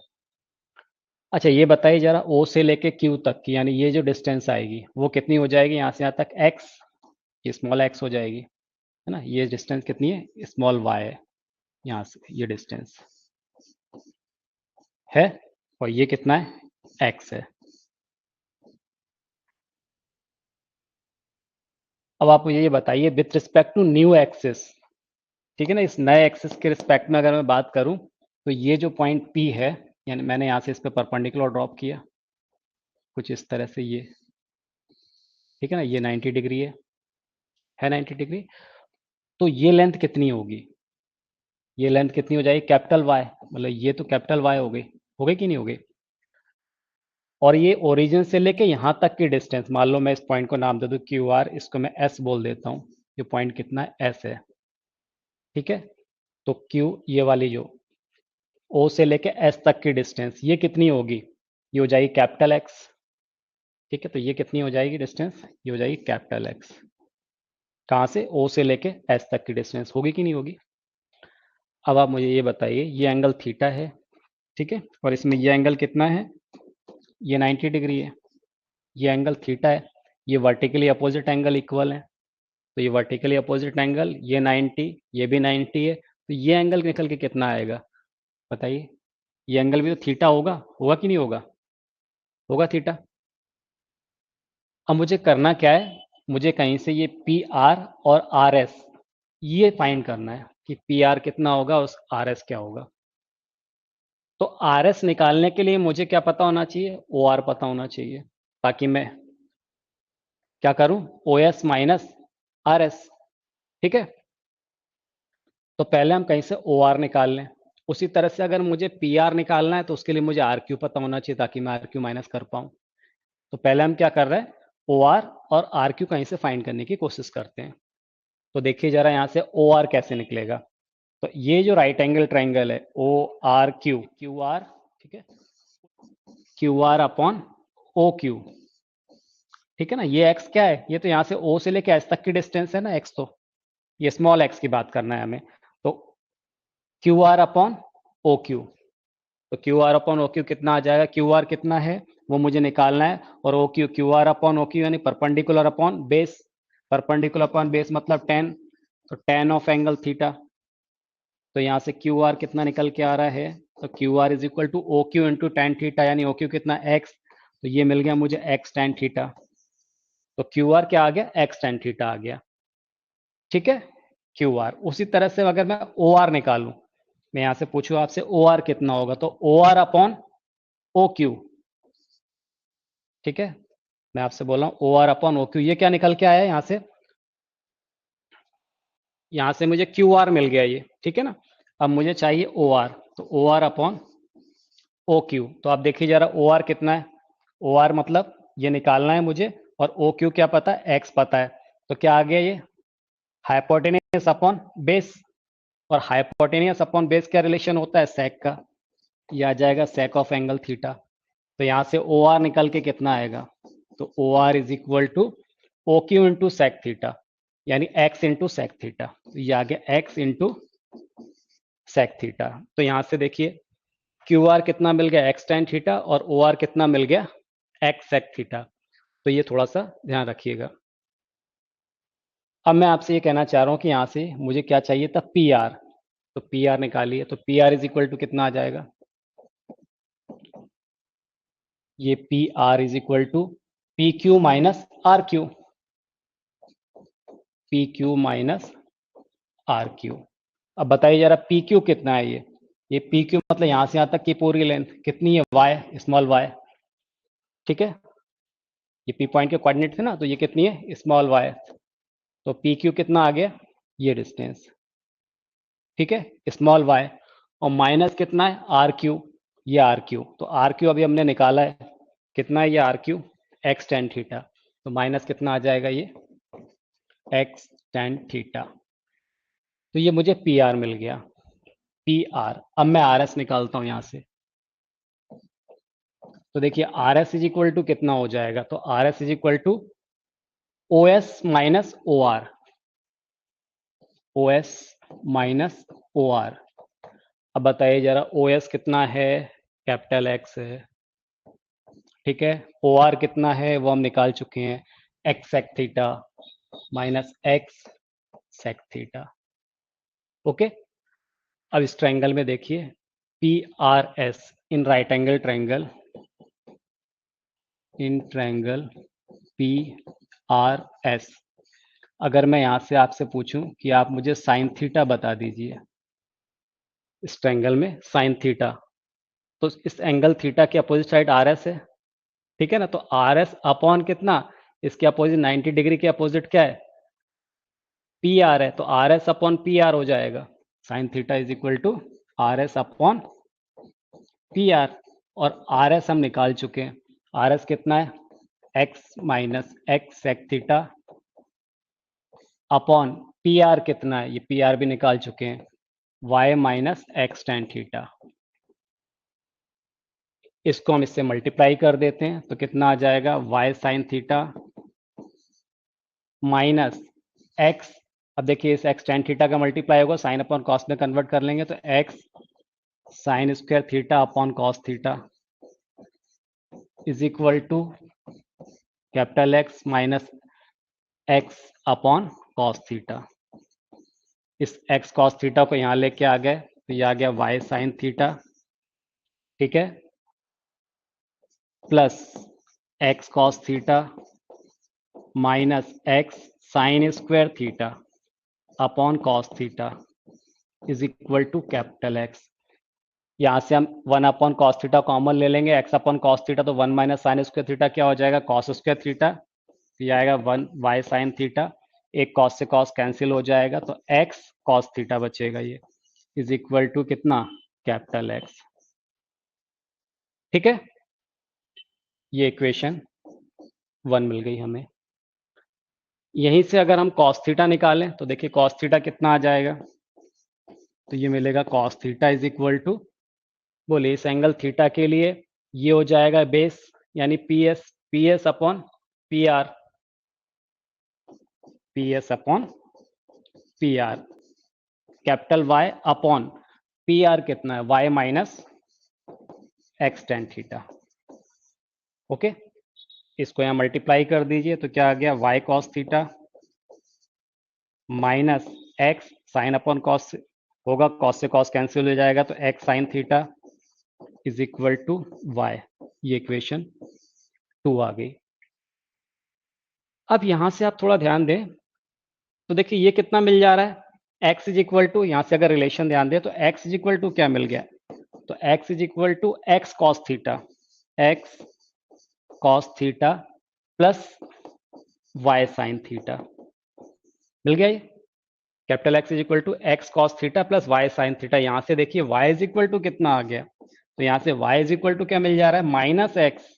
अच्छा ये बताइए जरा, ओ से लेके क्यू तक की, यानी ये जो डिस्टेंस आएगी वो कितनी हो जाएगी, यहाँ से यहाँ तक एक्स, ये स्मॉल एक्स हो जाएगी है ना। ये डिस्टेंस कितनी है, स्मॉल वाई है, यहाँ से ये डिस्टेंस है, और ये कितना है, एक्स है। अब आप मुझे ये बताइए with respect to new axis, ठीक है ना, इस नए एक्सिस के रिस्पेक्ट में अगर मैं बात करूं, तो ये जो पॉइंट P है, यानी मैंने यहाँ से इस पे परपेंडिकुलर ड्रॉप किया कुछ इस तरह से, ये ठीक है ना, ये 90 डिग्री है 90 डिग्री। तो ये लेंथ कितनी होगी, ये लेंथ कितनी हो जाएगी, कैपिटल वाई, मतलब ये तो कैपिटल वाई हो गई कि नहीं हो गई। और ये ओरिजिन से लेके यहाँ तक की डिस्टेंस, मान लो मैं इस पॉइंट को नाम दे दूं क्यू आर, इसको मैं एस बोल देता हूँ। ये पॉइंट कितना है, एस है। ठीक है, तो क्यू ये वाली जो ओ से लेके एस तक की डिस्टेंस, ये कितनी होगी, ये हो जाएगी कैपिटल एक्स। ठीक है, तो ये कितनी हो जाएगी डिस्टेंस, ये हो जाएगी कैपिटल एक्स। कहाँ से, ओ से लेके एस तक की डिस्टेंस होगी कि नहीं होगी। अब आप मुझे ये बताइए, ये एंगल थीटा है, ठीक है, और इसमें ये एंगल कितना है, ये 90 डिग्री है। ये एंगल थीटा है, ये वर्टिकली अपोजिट एंगल इक्वल है, तो ये वर्टिकली अपोजिट एंगल, ये 90, ये भी 90 है, तो ये एंगल निकल के कितना आएगा बताइए। ये एंगल भी तो थीटा होगा, होगा कि नहीं होगा, होगा थीटा। अब मुझे करना क्या है, मुझे कहीं से ये पी आर और आर एस ये फाइंड करना है कि पी आर कितना होगा और आर एस क्या होगा। तो आर एस निकालने के लिए मुझे क्या पता होना चाहिए, ओ आर पता होना चाहिए, ताकि मैं क्या करूं, O S minus R S, ठीक है। तो पहले हम कहीं से ओ आर निकाल लें। उसी तरह से अगर मुझे पी आर निकालना है तो उसके लिए मुझे आर क्यू पता होना चाहिए, ताकि मैं आर क्यू माइनस कर पाऊं। तो पहले हम क्या कर रहे हैं, ओ आर और आर क्यू कहीं से फाइंड करने की कोशिश करते हैं। तो देखिए जरा यहाँ से ओ आर कैसे निकलेगा। तो ये जो राइट एंगल ट्राइंगल है O R Q, Q R, ठीक है, Q R upon O Q, ठीक है ना। ये एक्स क्या है, ये तो यहाँ से ओ से लेके एस तक की डिस्टेंस है ना एक्स, तो ये स्मॉल एक्स की बात करना है हमें। तो Q R upon O Q, तो Q R upon O Q कितना आ जाएगा, क्यू आर कितना है वो मुझे निकालना है, और O Q, Q R upon O Q यानी perpendicular upon base, perpendicular upon base मतलब 10, तो 10 ऑफ एंगल थीटा। तो यहाँ से क्यू आर कितना निकल के आ रहा है, तो Q R is equal to O Q into tan theta, यानी ओ क्यू कितना एक्स, तो ये मिल गया मुझे एक्स टेन थीटा। तो क्यू आर क्या आ गया, एक्स टेन थीटा आ गया, ठीक है, क्यू आर। उसी तरह से अगर मैं ओ आर निकालूं, मैं यहाँ से पूछूं आपसे ओ आर कितना होगा, तो O R upon O Q, ठीक है। मैं आपसे बोल रहा हूँ O R upon O Q, ये क्या निकल के आया है यहाँ से मुझे क्यू आर मिल गया ये, ठीक है ना। अब मुझे चाहिए ओ आर, तो O R upon O Q, तो आप देखिए जरा ओ आर कितना है, ओ आर मतलब ये निकालना है मुझे, और ओ क्यू क्या पता है, एक्स पता है। तो क्या आ गया ये, हाइपोटेनियस अपॉन बेस, और हाइपोटेनियस अपॉन बेस क्या रिलेशन होता है, सेक का, ये आ जाएगा सेक ऑफ एंगल थीटा। तो यहाँ से ओ आर निकल के कितना आएगा, तो O R is equal to O Q into sec theta, यानी एक्स इंटू सेक थीटा, तो ये आ गया एक्स इंटू सेक थीटा। तो यहाँ से देखिए क्यू आर कितना मिल गया, एक्स टेन थीटा, और ओ आर कितना मिल गया, एक्स सेक थीटा। तो ये थोड़ा सा ध्यान रखिएगा। अब मैं आपसे ये कहना चाह रहा हूँ कि यहाँ से मुझे क्या चाहिए था, पी आर, तो पी आर निकालिए। तो P R is equal to कितना आ जाएगा, ये P R is equal to P Q minus R Q, P Q minus R Q. अब बताइए जरा पी क्यू कितना है, ये पी क्यू मतलब यहाँ से यहाँ तक की पूरी लेंथ कितनी है, वाई, स्मॉल वाई, ठीक है। ये पी पॉइंट के कोऑर्डिनेट थे ना, तो ये कितनी है, स्मॉल वाई। तो पी क्यू कितना आ गया, ये डिस्टेंस, ठीक है, स्मॉल वाई, और माइनस कितना है आर क्यू, ये आर क्यू। तो आर क्यू अभी हमने निकाला है, कितना है ये R Q, x tan theta, तो माइनस कितना आ जाएगा ये एक्स टेन थीटा। तो ये मुझे पी आर मिल गया, पी आर। अब मैं आर एस निकालता हूं यहां से। तो देखिए R S is equal to कितना हो जाएगा, तो R S is equal to O S minus O R, O S minus O R. अब बताइए जरा ओ एस कितना है, कैपिटल एक्स है, ठीक है। ओ आर कितना है वो हम निकाल चुके हैं, x sec theta minus x sec theta, okay. अब इस ट्रायंगल में देखिए P R S in right angle triangle, in triangle P R S, अगर मैं यहां से आपसे पूछूं कि आप मुझे साइन थीटा बता दीजिए, इस ट्रायंगल में साइन थीटा, तो इस एंगल थीटा के अपोजिट साइड आर एस है, ठीक है ना। तो आर एस अपॉन कितना, इसके अपोजिट 90 डिग्री के अपोजिट क्या है, पी आर है, तो R S upon P R हो जाएगा। Sine theta is equal to R S upon P R, और आर एस हम निकाल चुके हैं, आर एस कितना है, x minus x sec theta upon P R कितना है, ये पी आर भी निकाल चुके हैं, y minus x tan theta. इसको हम इससे मल्टीप्लाई कर देते हैं, तो कितना आ जाएगा, y sine theta minus x अब देखिए इस एक्स टेन थीटा का मल्टीप्लाई होगा, साइन अपॉन कॉस में कन्वर्ट कर लेंगे तो x sine square theta upon cos theta is equal to capital X minus x upon cos theta. इस एक्स कॉस थीटा को यहाँ लेके आ गए तो ये आ गया वाई साइन थीटा, ठीक है, plus x cos theta minus x sine square theta upon cos theta is equal to capital X. यहाँ से हम one upon cos theta common ले लेंगे, एक्स अपॉन कॉस थीटा तो one minus sine square theta क्या हो जाएगा, cos square theta, तो ये आएगा वन वाई साइन थीटा, एक कॉस से कॉस कैंसिल हो जाएगा तो एक्स कॉस थीटा बचेगा, ये इज इक्वल टू कितना, कैपिटल एक्स। ठीक है, ये इक्वेशन 1 मिल गई हमें। यहीं से अगर हम कॉस थीटा निकालें तो देखिए कॉस थीटा कितना आ जाएगा, तो ये मिलेगा cos theta is equal to, बोलिए इस एंगल थीटा के लिए ये हो जाएगा बेस यानी P S upon P R, P S upon P R, capital Y upon P R कितना है, y minus x tan theta. Okay, इसको यहाँ मल्टीप्लाई कर दीजिए तो क्या आ गया, y cos theta minus x sine upon cos होगा, कॉस से कॉस कैंसिल हो जाएगा तो x sine theta is equal to y. ये इक्वेशन 2 आ गई। अब यहां से आप थोड़ा ध्यान दें तो देखिए ये कितना मिल जा रहा है, x इज इक्वल टू, यहां से अगर रिलेशन ध्यान दें तो x इज इक्वल टू क्या मिल गया, तो x is equal to x cos theta, x cos theta plus Y sine theta मिल गया। ये capital X is equal to x cos theta plus Y sine theta, यहां से देखिए y इज इक्वल टू कितना आ गया, तो यहां से y इज इक्वल टू क्या मिल जा रहा है, minus x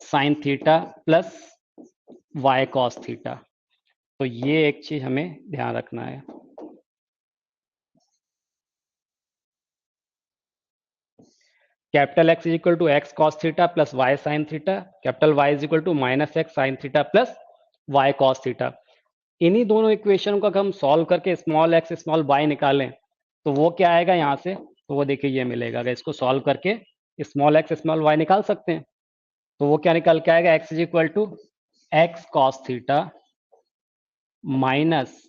sine theta plus y cos theta. तो ये एक चीज हमें ध्यान रखना है। Capital X is equal to x cos theta plus Y sine theta, capital Y is equal to minus x sine theta plus y cos theta. इन्हीं दोनों इक्वेशन को अगर हम सॉल्व करके स्मॉल एक्स स्मॉल वाई निकालें तो वो क्या आएगा यहाँ से, तो वो देखिए ये मिलेगा, अगर इसको सॉल्व करके स्मॉल एक्स स्मॉल वाई निकाल सकते हैं तो वो क्या निकल के आएगा, x is equal to x cos theta minus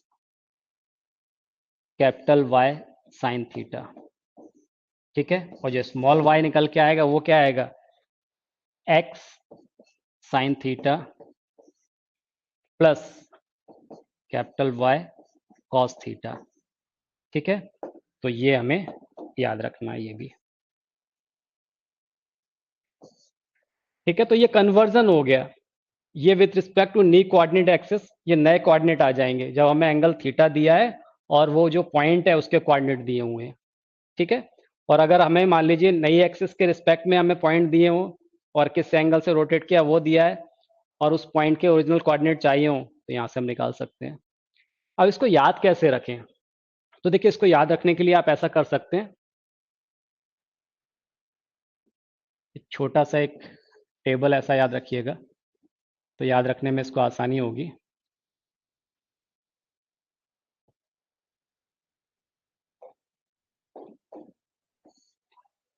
capital Y sine theta. ठीक है, और जो स्मॉल वाई निकल के आएगा वो क्या आएगा, x sine theta plus capital Y cos theta. ठीक है, तो ये हमें याद रखना है ये भी। ठीक है, तो ये कन्वर्जन हो गया, ये with respect to new coordinate axis, ये नए कोऑर्डिनेट आ जाएंगे जब हमें एंगल थीटा दिया है और वो जो पॉइंट है उसके कोऑर्डिनेट दिए हुए हैं। ठीक है, और अगर हमें मान लीजिए नई एक्सिस के रिस्पेक्ट में हमें पॉइंट दिए हों और किस एंगल से रोटेट किया वो दिया है और उस पॉइंट के ओरिजिनल कोऑर्डिनेट चाहिए हो तो यहाँ से हम निकाल सकते हैं। अब इसको याद कैसे रखें, तो देखिए इसको याद रखने के लिए आप ऐसा कर सकते हैं, एक छोटा सा एक टेबल ऐसा याद रखिएगा तो याद रखने में इसको आसानी होगी।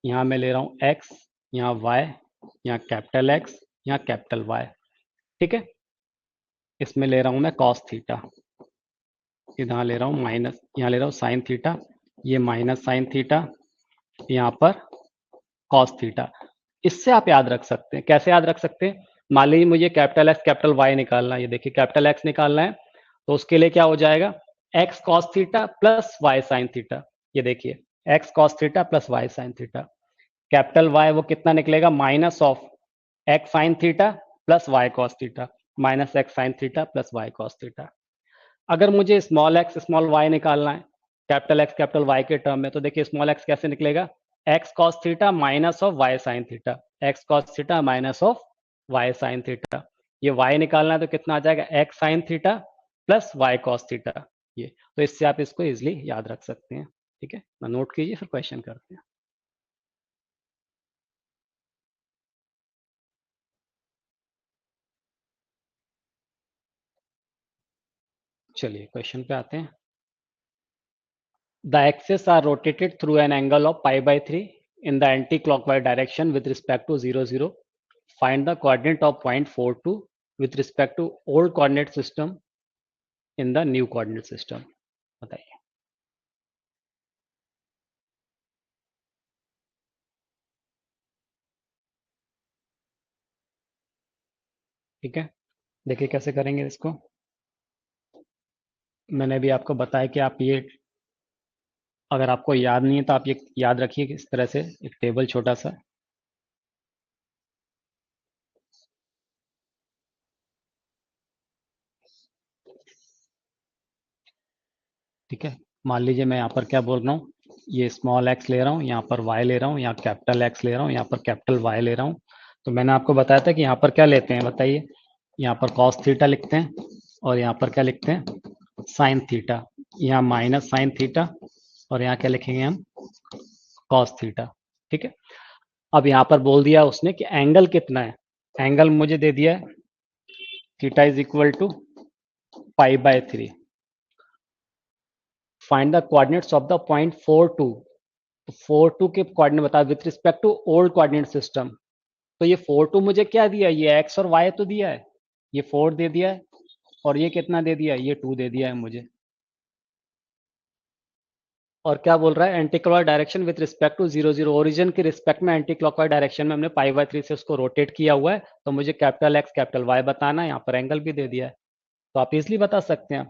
यहाँ मैं ले रहा हूँ x, यहाँ y, यहाँ कैपिटल X, यहाँ कैपिटल Y। ठीक है, इसमें ले रहा हूँ मैं कॉस थीटा, यहाँ ले रहा हूँ माइनस, यहाँ ले रहा हूँ साइन थीटा, ये माइनस साइन थीटा, यहाँ पर कॉस थीटा। इससे आप याद रख सकते हैं, कैसे याद रख सकते हैं, मान लीजिए मुझे कैपिटल X कैपिटल Y निकालना है, ये देखिए कैपिटल X निकालना है तो उसके लिए क्या हो जाएगा, x cos theta plus Y sine theta, ये देखिए x cos theta plus Y sine theta, capital Y वो कितना निकलेगा, minus of x sine theta plus y cos theta, minus x sine theta plus y cos theta. अगर मुझे small x small y निकालना है capital X capital Y के term में, तो देखिए स्मॉल एक्स कैसे निकलेगा, x cos theta minus of y sine theta, x cos theta minus of y sine theta. ये वाई निकालना है तो कितना आ जाएगा, x sine theta plus y cos theta. ये तो इससे आप इसको इजिली याद रख सकते हैं। ठीक है, नोट कीजिए फिर क्वेश्चन करते हैं। चलिए क्वेश्चन पे आते हैं। The axes are rotated through an angle of π/3 in the anti-clockwise direction with respect to 0, 0. Find the coordinate of point 4, 2 with respect to old coordinate system in the new coordinate system. बताइए। ठीक है, देखिए कैसे करेंगे इसको। मैंने भी आपको बताया कि आप ये, अगर आपको याद नहीं है तो आप ये याद रखिए कि इस तरह से एक टेबल छोटा सा, ठीक है। मान लीजिए मैं यहाँ पर क्या बोल रहा हूँ, ये स्मॉल एक्स ले रहा हूँ, यहाँ पर वाई ले रहा हूँ, यहाँ कैपिटल एक्स ले रहा हूँ, यहाँ पर कैपिटल वाई ले रहा हूँ। तो मैंने आपको बताया था कि यहाँ पर क्या लेते हैं, बताइए। यहाँ पर कॉस थीटा लिखते हैं और यहाँ पर क्या लिखते हैं, साइन थीटा। यहाँ माइनस साइन थीटा और यहाँ क्या लिखेंगे हम, कॉस थीटा। ठीक है। अब यहाँ पर बोल दिया उसने कि एंगल कितना है। एंगल मुझे दे दिया है theta is equal to π/3। Find the coordinates of the point 4, 2। 4, 2 के कोऑर्डिनेट बता with respect to old coordinate system. तो ये 4, 2 मुझे क्या दिया, ये एक्स और वाई तो दिया है, ये 4 दे दिया है और ये कितना दे दिया, ये 2 दे दिया है मुझे। और क्या बोल रहा है, anti clockwise direction with respect to 0, 0। Origin के रिस्पेक्ट में एंटी क्लॉकवाइज डायरेक्शन में हमने π/3 से उसको रोटेट किया हुआ है। तो मुझे कैपिटल एक्स कैपिटल वाई बताना है। यहाँ पर एंगल भी दे दिया है तो आप इजिली बता सकते हैं।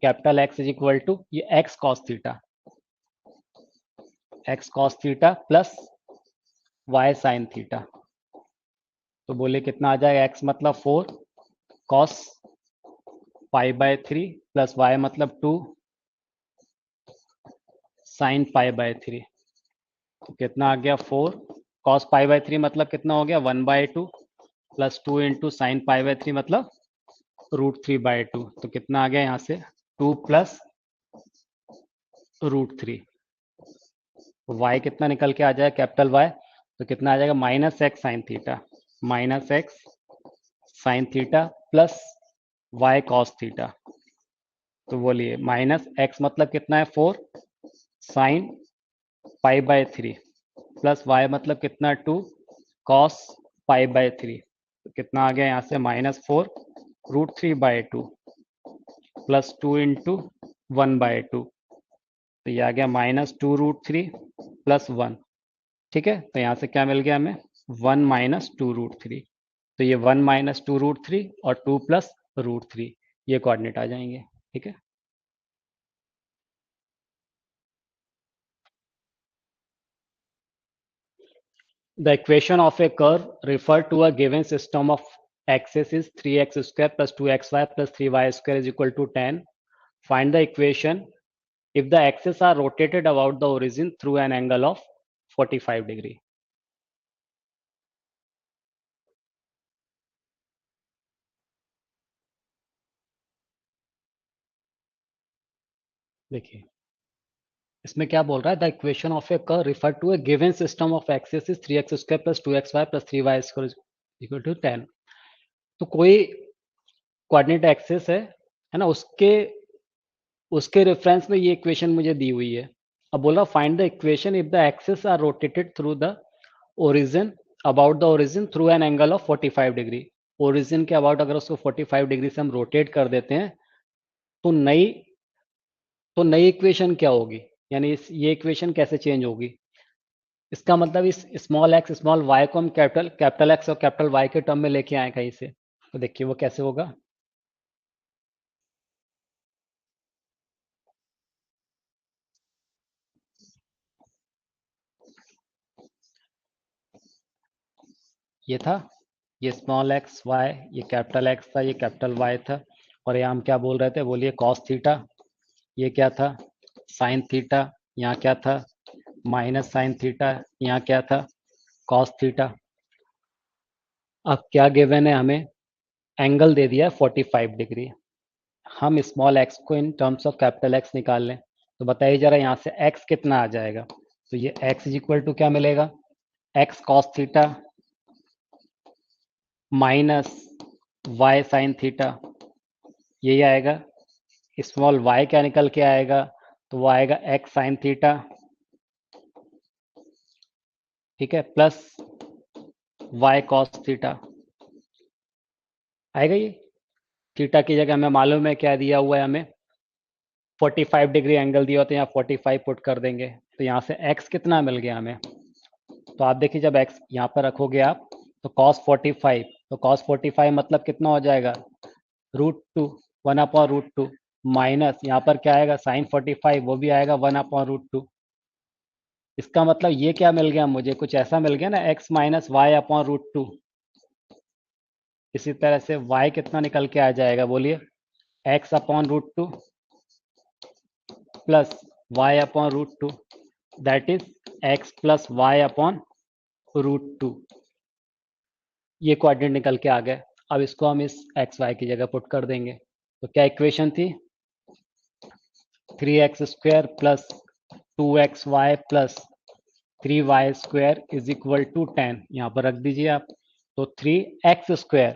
Capital X is equal to ये X cos theta plus Y sine theta. तो बोले कितना आ जाएगा, एक्स मतलब 4 कॉस π/3 प्लस वाई मतलब 2 साइन π/3। तो कितना आ गया, 4 कॉस π/3 मतलब कितना हो गया, 1/2 प्लस 2 इंटू साइन π/3 मतलब √3/2। तो कितना आ गया यहाँ से, 2 प्लस √3। वाई कितना निकल के आ जाएगा, कैपिटल वाई। तो कितना आ जाएगा, minus x sine theta, minus x sine theta plus y cos theta. तो बोलिए माइनस एक्स मतलब कितना है, 4 साइन π/3 प्लस वाई मतलब कितना, 2 कॉस π/3। तो कितना आ गया यहाँ से, -4 √3/2 प्लस 2 इंटू 1/2। तो ये आ गया -2 √3 प्लस 1। ठीक है, तो यहाँ से क्या मिल गया हमें, 1 माइनस 2 √3। तो ये 1 माइनस 2 √3 और 2 प्लस √3 ये कोऑर्डिनेट आ जाएंगे। ठीक है, the equation of a curve refer to a given system of axes is 3x² plus 2xy plus 3y² is equal to 10। Find the equation if the axes are rotated about the origin through an angle of 45 degree। देखिए इसमें क्या बोल रहा है, the equation of a curve refer to a given system of axes is 3x² plus 2xy plus 3y² equal to 10। तो कोई coordinate axes है ना, उसके उसके रेफरेंस में ये इक्वेशन मुझे दी हुई है। अब बोला find the equation if the axes are rotated through the origin about the origin through an angle of 45 degree. Origin के अबाउट अगर उसको 45 डिग्री से हम रोटेट कर देते हैं तो नई इक्वेशन क्या होगी, यानी ये इक्वेशन कैसे चेंज होगी। इसका मतलब इस स्मॉल एक्स स्मॉल वाई को हम कैपिटल एक्स और कैपिटल वाई के टर्म में लेके आए कहीं से। तो देखिए वो कैसे होगा। ये था, ये स्मॉल एक्स वाई, ये कैपिटल एक्स था, ये कैपिटल वाई था। और यहाँ हम क्या बोल रहे थे, बोलिए कॉस थीटा। ये क्या था, साइन थीटा। यहाँ क्या था, माइनस साइन थीटा। यहाँ क्या था, कॉस थीटा। अब क्या गिवन है हमें, एंगल दे दिया है 45 डिग्री। हम स्मॉल एक्स को in terms of capital x निकाल लें। तो बताइए जरा यहाँ से एक्स कितना आ जाएगा। तो ये एक्स इज इक्वल टू क्या मिलेगा, x cos theta minus y sine theta, यही आएगा। स्मॉल y क्या निकल के आएगा, तो वो आएगा x साइन थीटा, ठीक है, प्लस y कॉस थीटा आएगा। ये थीटा की जगह हमें मालूम है क्या दिया हुआ है, हमें 45 डिग्री एंगल दिया होता है, यहाँ 45 पुट कर देंगे, तो यहाँ से x कितना मिल गया हमें। तो आप देखिए जब x यहाँ पर रखोगे आप, तो cos 45, तो cos 45 मतलब कितना हो जाएगा, √2, 1/√2, माइनस यहाँ पर क्या आएगा sin 45, वो भी आएगा 1/√2। इसका मतलब ये क्या मिल गया मुझे, कुछ ऐसा मिल गया ना, x माइनस y/√2। इसी तरह से y कितना निकल के आ जाएगा, बोलिए, x/√2 plus y/√2, that is x plus y/√2। ये कोऑर्डिनेट निकल के आ गए। अब इसको हम इस एक्स वाई की जगह पुट कर देंगे, तो क्या इक्वेशन थी, 3x² plus 2xy plus 3y² is equal to 10, यहाँ पर रख दीजिए आप। तो 3x²,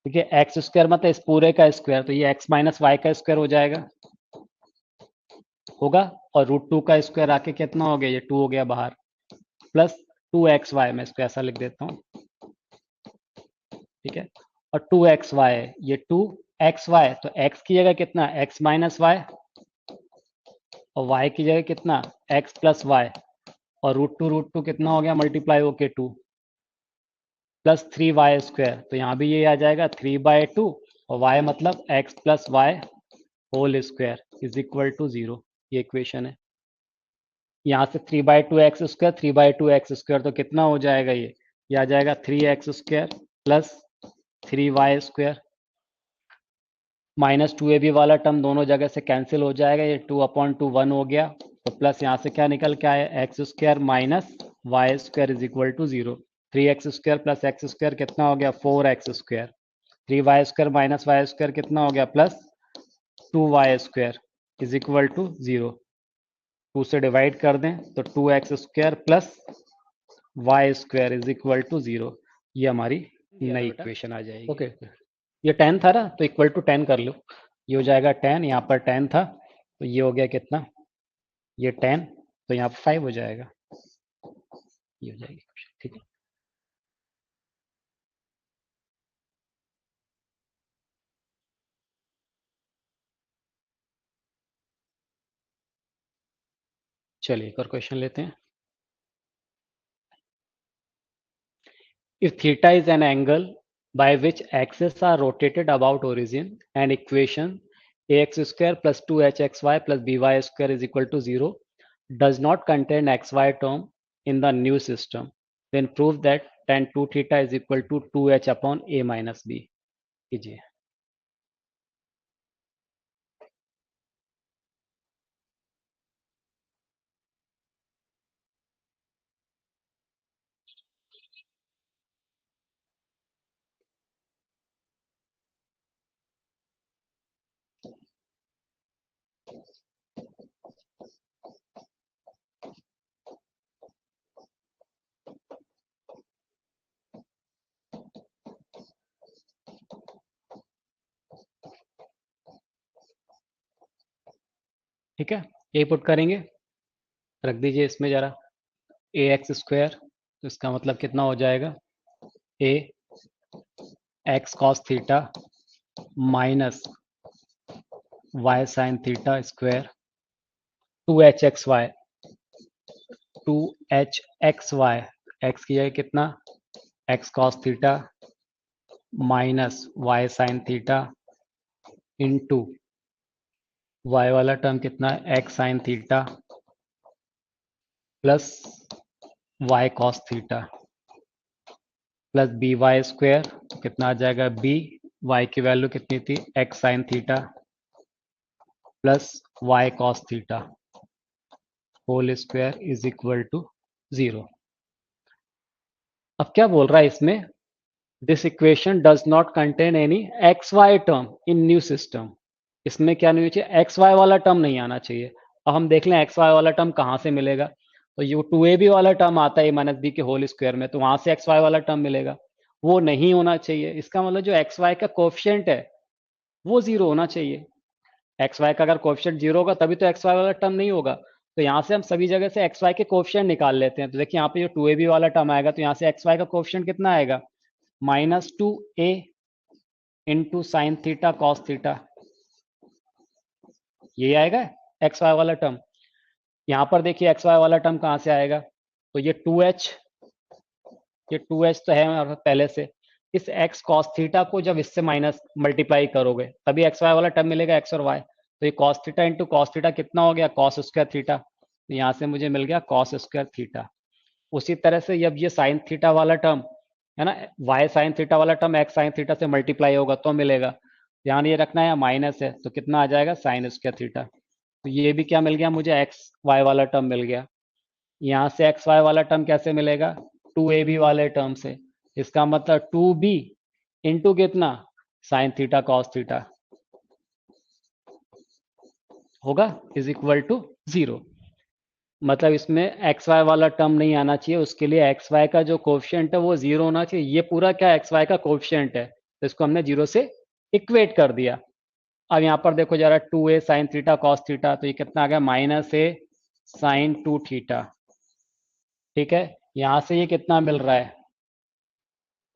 देखिए x² मतलब इस पूरे का स्क्वायर, तो ये x माइनस वाई का स्क्वायर हो जाएगा, होगा, और √2 का स्क्वायर आके कितना हो गया, ये 2 हो गया बाहर, प्लस 2xy, मैं इसको ऐसा लिख देता हूँ, ठीक है, और 2xy, ये 2xy, तो x की जगह कितना, x माइनस वाई, और y की जगह कितना, x प्लस वाई, और √2 कितना हो गया, मल्टीप्लाई होके 2, प्लस 3y², तो यहाँ भी ये आ जाएगा 3/2, और y मतलब x plus y whole square is equal to 0। ये इक्वेशन है। यहाँ से 3/2x² 3/2x² तो कितना हो जाएगा, ये आ जाएगा 3x² plus 3y², minus 2ab वाला टर्म दोनों जगह से कैंसिल हो जाएगा, ये 2/2 1 हो गया, तो प्लस यहाँ से क्या निकल के आया, x² minus y² is equal to 0। 3x² plus x² कितना हो गया, 4x², 3y² माइनस y² कितना हो गया, plus 2y² is equal to 0। 2 से डिवाइड कर दें तो 2x² plus y² is equal to 0। ये हमारी नई इक्वेशन आ जाएगी। ओके, ये 10 था ना, तो इक्वल टू 10 कर लो, ये हो जाएगा 10, यहाँ पर 10 था, तो ये हो गया कितना, ये 10, तो यहाँ पर 5 हो जाएगा, ये हो जाएगी, ठीक है। चलिए एक और क्वेश्चन लेते हैं। If theta is an angle by which axes are rotated about origin and equation ax² plus 2hxy plus by² is equal to 0 does not contain xy term in the new system, then prove that tan 2 theta is equal to 2h upon a minus b। कीजिए। ठीक है, ए put करेंगे, रख दीजिए इसमें जरा, ax², तो इसका मतलब कितना हो जाएगा, a x cos theta minus y sin theta square 2hxy 2hxy, x की जगह कितना, x cos theta minus y sin theta into y वाला टर्म कितना है, x sin theta plus y cos theta plus by² कितना आ जाएगा, b, y की वैल्यू कितनी थी, x sin theta plus y cos theta whole square is equal to 0। अब क्या बोल रहा है इसमें, this equation does not contain any x y term in new system. इसमें क्या नहीं चाहिए, एक्स वाई वाला टर्म नहीं आना चाहिए। अब हम देख लें एक्स वाई वाला टर्म कहाँ से मिलेगा, तो ये 2ab वाला टर्म आता है माइनस बी के होल स्क्वायर में, तो वहां से एक्स वाई वाला टर्म मिलेगा, वो नहीं होना चाहिए। इसका मतलब जो एक्स वाई का कोफिशिएंट है वो 0 होना चाहिए। एक्स वाई का अगर कोएफिशिएंट 0 होगा तभी तो एक्स वाई वाला टर्म नहीं होगा। तो यहाँ से हम सभी जगह से एक्स वाई के कोएफिशिएंट निकाल लेते हैं। तो देखिए यहाँ पे जो 2ab वाला टर्म आएगा तो यहाँ से एक्स वाई का कोएफिशिएंट कितना आएगा, -2a into sine theta cos theta, ये आएगा एक्स वाई वाला टर्म। यहाँ पर देखिए एक्स वाई वाला टर्म कहाँ से आएगा, तो ये 2h, ये 2h तो है हमारे पास पहले से। इस x cos थीटा को जब इससे माइनस मल्टीप्लाई करोगे तभी एक्स वाई वाला टर्म मिलेगा, एक्स और वाई। तो ये cos theta into cos theta कितना हो गया, cos स्क्वायर थीटा। तो यहाँ से मुझे मिल गया cos स्क्वायर थीटा। उसी तरह से जब ये साइन थीटा वाला टर्म है ना, y साइन थीटा वाला टर्म x साइन थीटा से मल्टीप्लाई होगा तो मिलेगा। ध्यान ये रखना है माइनस है तो कितना आ जाएगा, साइन स्क्वायर थीटा। तो ये भी क्या मिल गया मुझे, एक्स वाई वाला टर्म मिल गया। यहाँ से एक्स वाई वाला टर्म कैसे मिलेगा, 2ab वाले टर्म से। इसका मतलब 2b इंटू कितना, साइन थीटा कॉस थीटा होगा इज इक्वल टू 0। मतलब इसमें एक्स वाई वाला टर्म नहीं आना चाहिए, उसके लिए एक्स वाई का जो कोएफिशिएंट है वो 0 होना चाहिए। ये पूरा क्या एक्स वाई का कोएफिशिएंट है, तो इसको हमने 0 से इक्वेट कर दिया। अब यहाँ पर देखो जरा, 2a sine theta cos theta, तो ये कितना आ गया, -a साइन 2 थीटा। ठीक है, यहां से ये कितना मिल रहा है,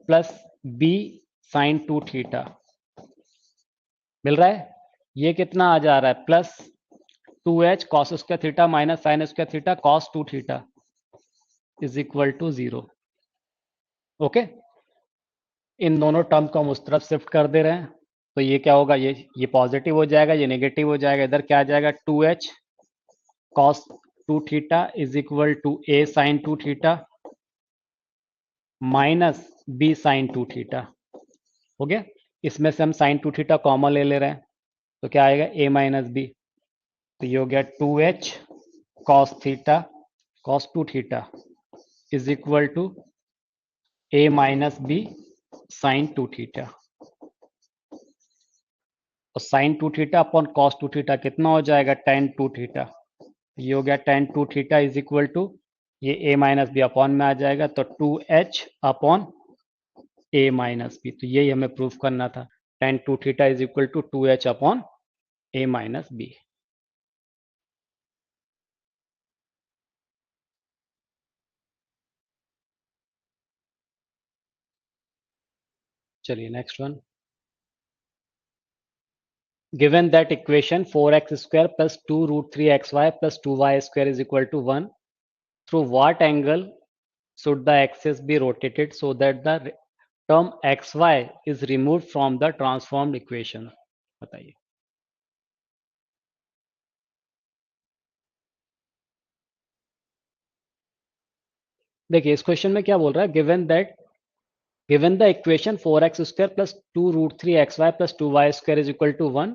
+b साइन 2 थीटा मिल रहा है। ये कितना आ जा रहा है, +2h cos square theta minus sine square theta cos 2 theta is equal to 0। Okay, इन दोनों टर्म को हम उस तरफ शिफ्ट कर दे रहे हैं। तो ये क्या होगा, ये पॉजिटिव हो जाएगा, ये नेगेटिव हो जाएगा। इधर क्या आ जाएगा, 2h cos 2 theta is equal to a sine 2 theta minus b sine 2 theta. हो गया, इसमें से हम साइन 2 थीटा कॉमन ले रहे हैं तो क्या आएगा, a माइनस बी। तो ये हो गया 2h cos theta cos 2 theta is equal to a minus B sine 2 theta. और sine 2 theta upon cos 2 theta कितना हो जाएगा, tan 2 थीटा। ये हो गया tan 2 theta is equal to, ये a माइनस बी अपॉन में आ जाएगा तो 2h upon a minus B. तो यही हमें प्रूफ करना था, tan 2 theta is equal to 2h upon a minus B. चलिए next one. Given that equation 4x square plus 2 root 3xy plus 2y square is equal to 1, through what angle should the axis be rotated so that the term xy is removed from the transformed equation? बताइए। देखिए इस question में क्या बोल रहा है, given the equation 4x square plus 2 root 3xy plus 2y square is equal to 1,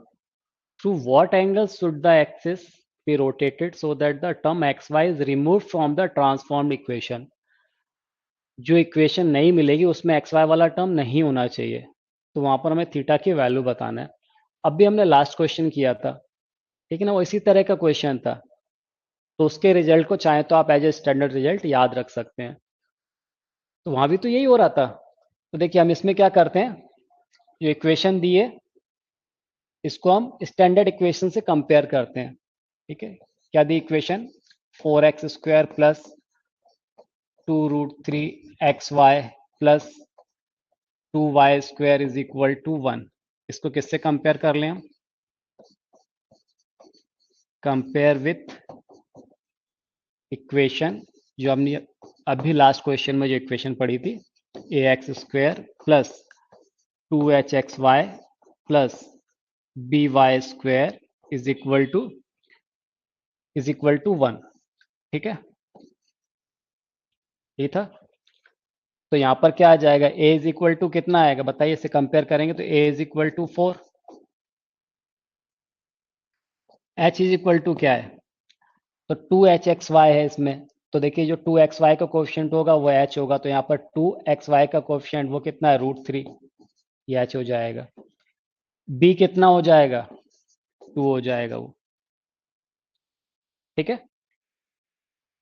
through what angle should the axis be rotated so that the term xy is removed from the transformed equation? जो equation नहीं मिलेगी उसमें x Y वाला term नहीं होना चाहिए, तो वहां पर हमें थीटा की वैल्यू बताना है। अब भी हमने लास्ट क्वेश्चन किया था, ठीक है ना, वो इसी तरह का क्वेश्चन था। तो उसके रिजल्ट को चाहे तो आप एज ए स्टैंडर्ड रिजल्ट याद रख सकते हैं। तो वहां भी तो यही हो रहा था। तो देखिए हम इसमें क्या करते हैं, जो इक्वेशन दी है इसको हम स्टैंडर्ड इक्वेशन से कंपेयर करते हैं। ठीक है, क्या दी equation, 4x square plus 2 root 3xy plus 2y square is equal to 1। इसको किससे कंपेयर कर लें हम, कंपेयर विथ इक्वेशन जो हमने अभी लास्ट क्वेश्चन में जो इक्वेशन पढ़ी थी, ax square plus 2hxy plus by square is equal to 1। ठीक है, ये था। तो यहां पर क्या आ जाएगा, a इज इक्वल टू कितना आएगा बताइए, इसे कंपेयर करेंगे तो a is equal to 4, h is equal to क्या है, तो 2hxy है इसमें। तो देखिए जो 2xy का कोएफिशिएंट होगा वो h होगा, तो यहाँ पर 2xy का कोएफिशिएंट वो कितना है, √3, ये h हो जाएगा। b कितना हो जाएगा, 2 हो जाएगा वो। ठीक है,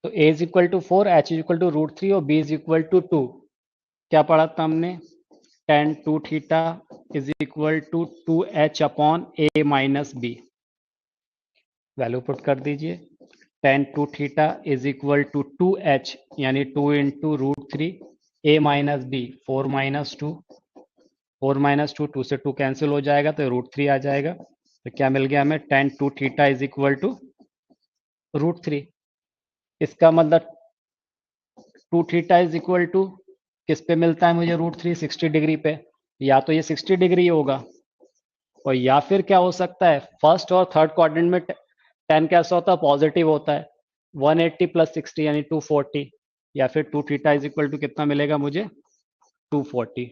तो a is equal to 4, h is equal to √3 और b इज इक्वल टू 2। क्या पढ़ा था हमने, tan 2 theta is equal to 2h upon a minus B. Value put कर दीजिए। tan 2 theta is equal to 2h यानी 2 into root three, a minus B 4 minus two, 4 minus two, 2 से 2 cancel हो जाएगा तो रूट थ्री आ जाएगा। तो क्या मिल गया हमें, tan 2 theta is equal to root three. इसका मतलब 2 थीटा इज इक्वल टू किस पे मिलता है मुझे रूट थ्री, 60 डिग्री पे। या तो ये 60 डिग्री होगा, और या फिर क्या हो सकता है, फर्स्ट और थर्ड क्वाड्रेंट में टेन कैसा होता है, पॉजिटिव होता है। 180 प्लस 60 यानी 240, या फिर 2 थीटा इज इक्वल टू कितना मिलेगा मुझे, 240।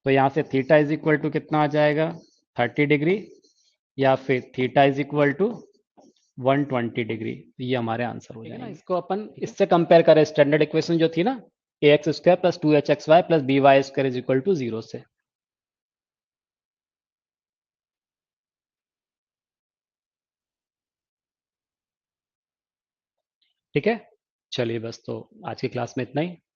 तो यहाँ से थीटा इज इक्वल टू कितना आ जाएगा, 30 डिग्री, या फिर theta is equal to 120 degree. ये हमारे आंसर हो जाएगा। इसको अपन इससे कंपेयर करें, स्टैंडर्ड इक्वेशन जो थी ना, A X square plus 2hxy प्लस B Y square is equal to 0 से। ठीक है, चलिए बस तो आज की क्लास में इतना ही।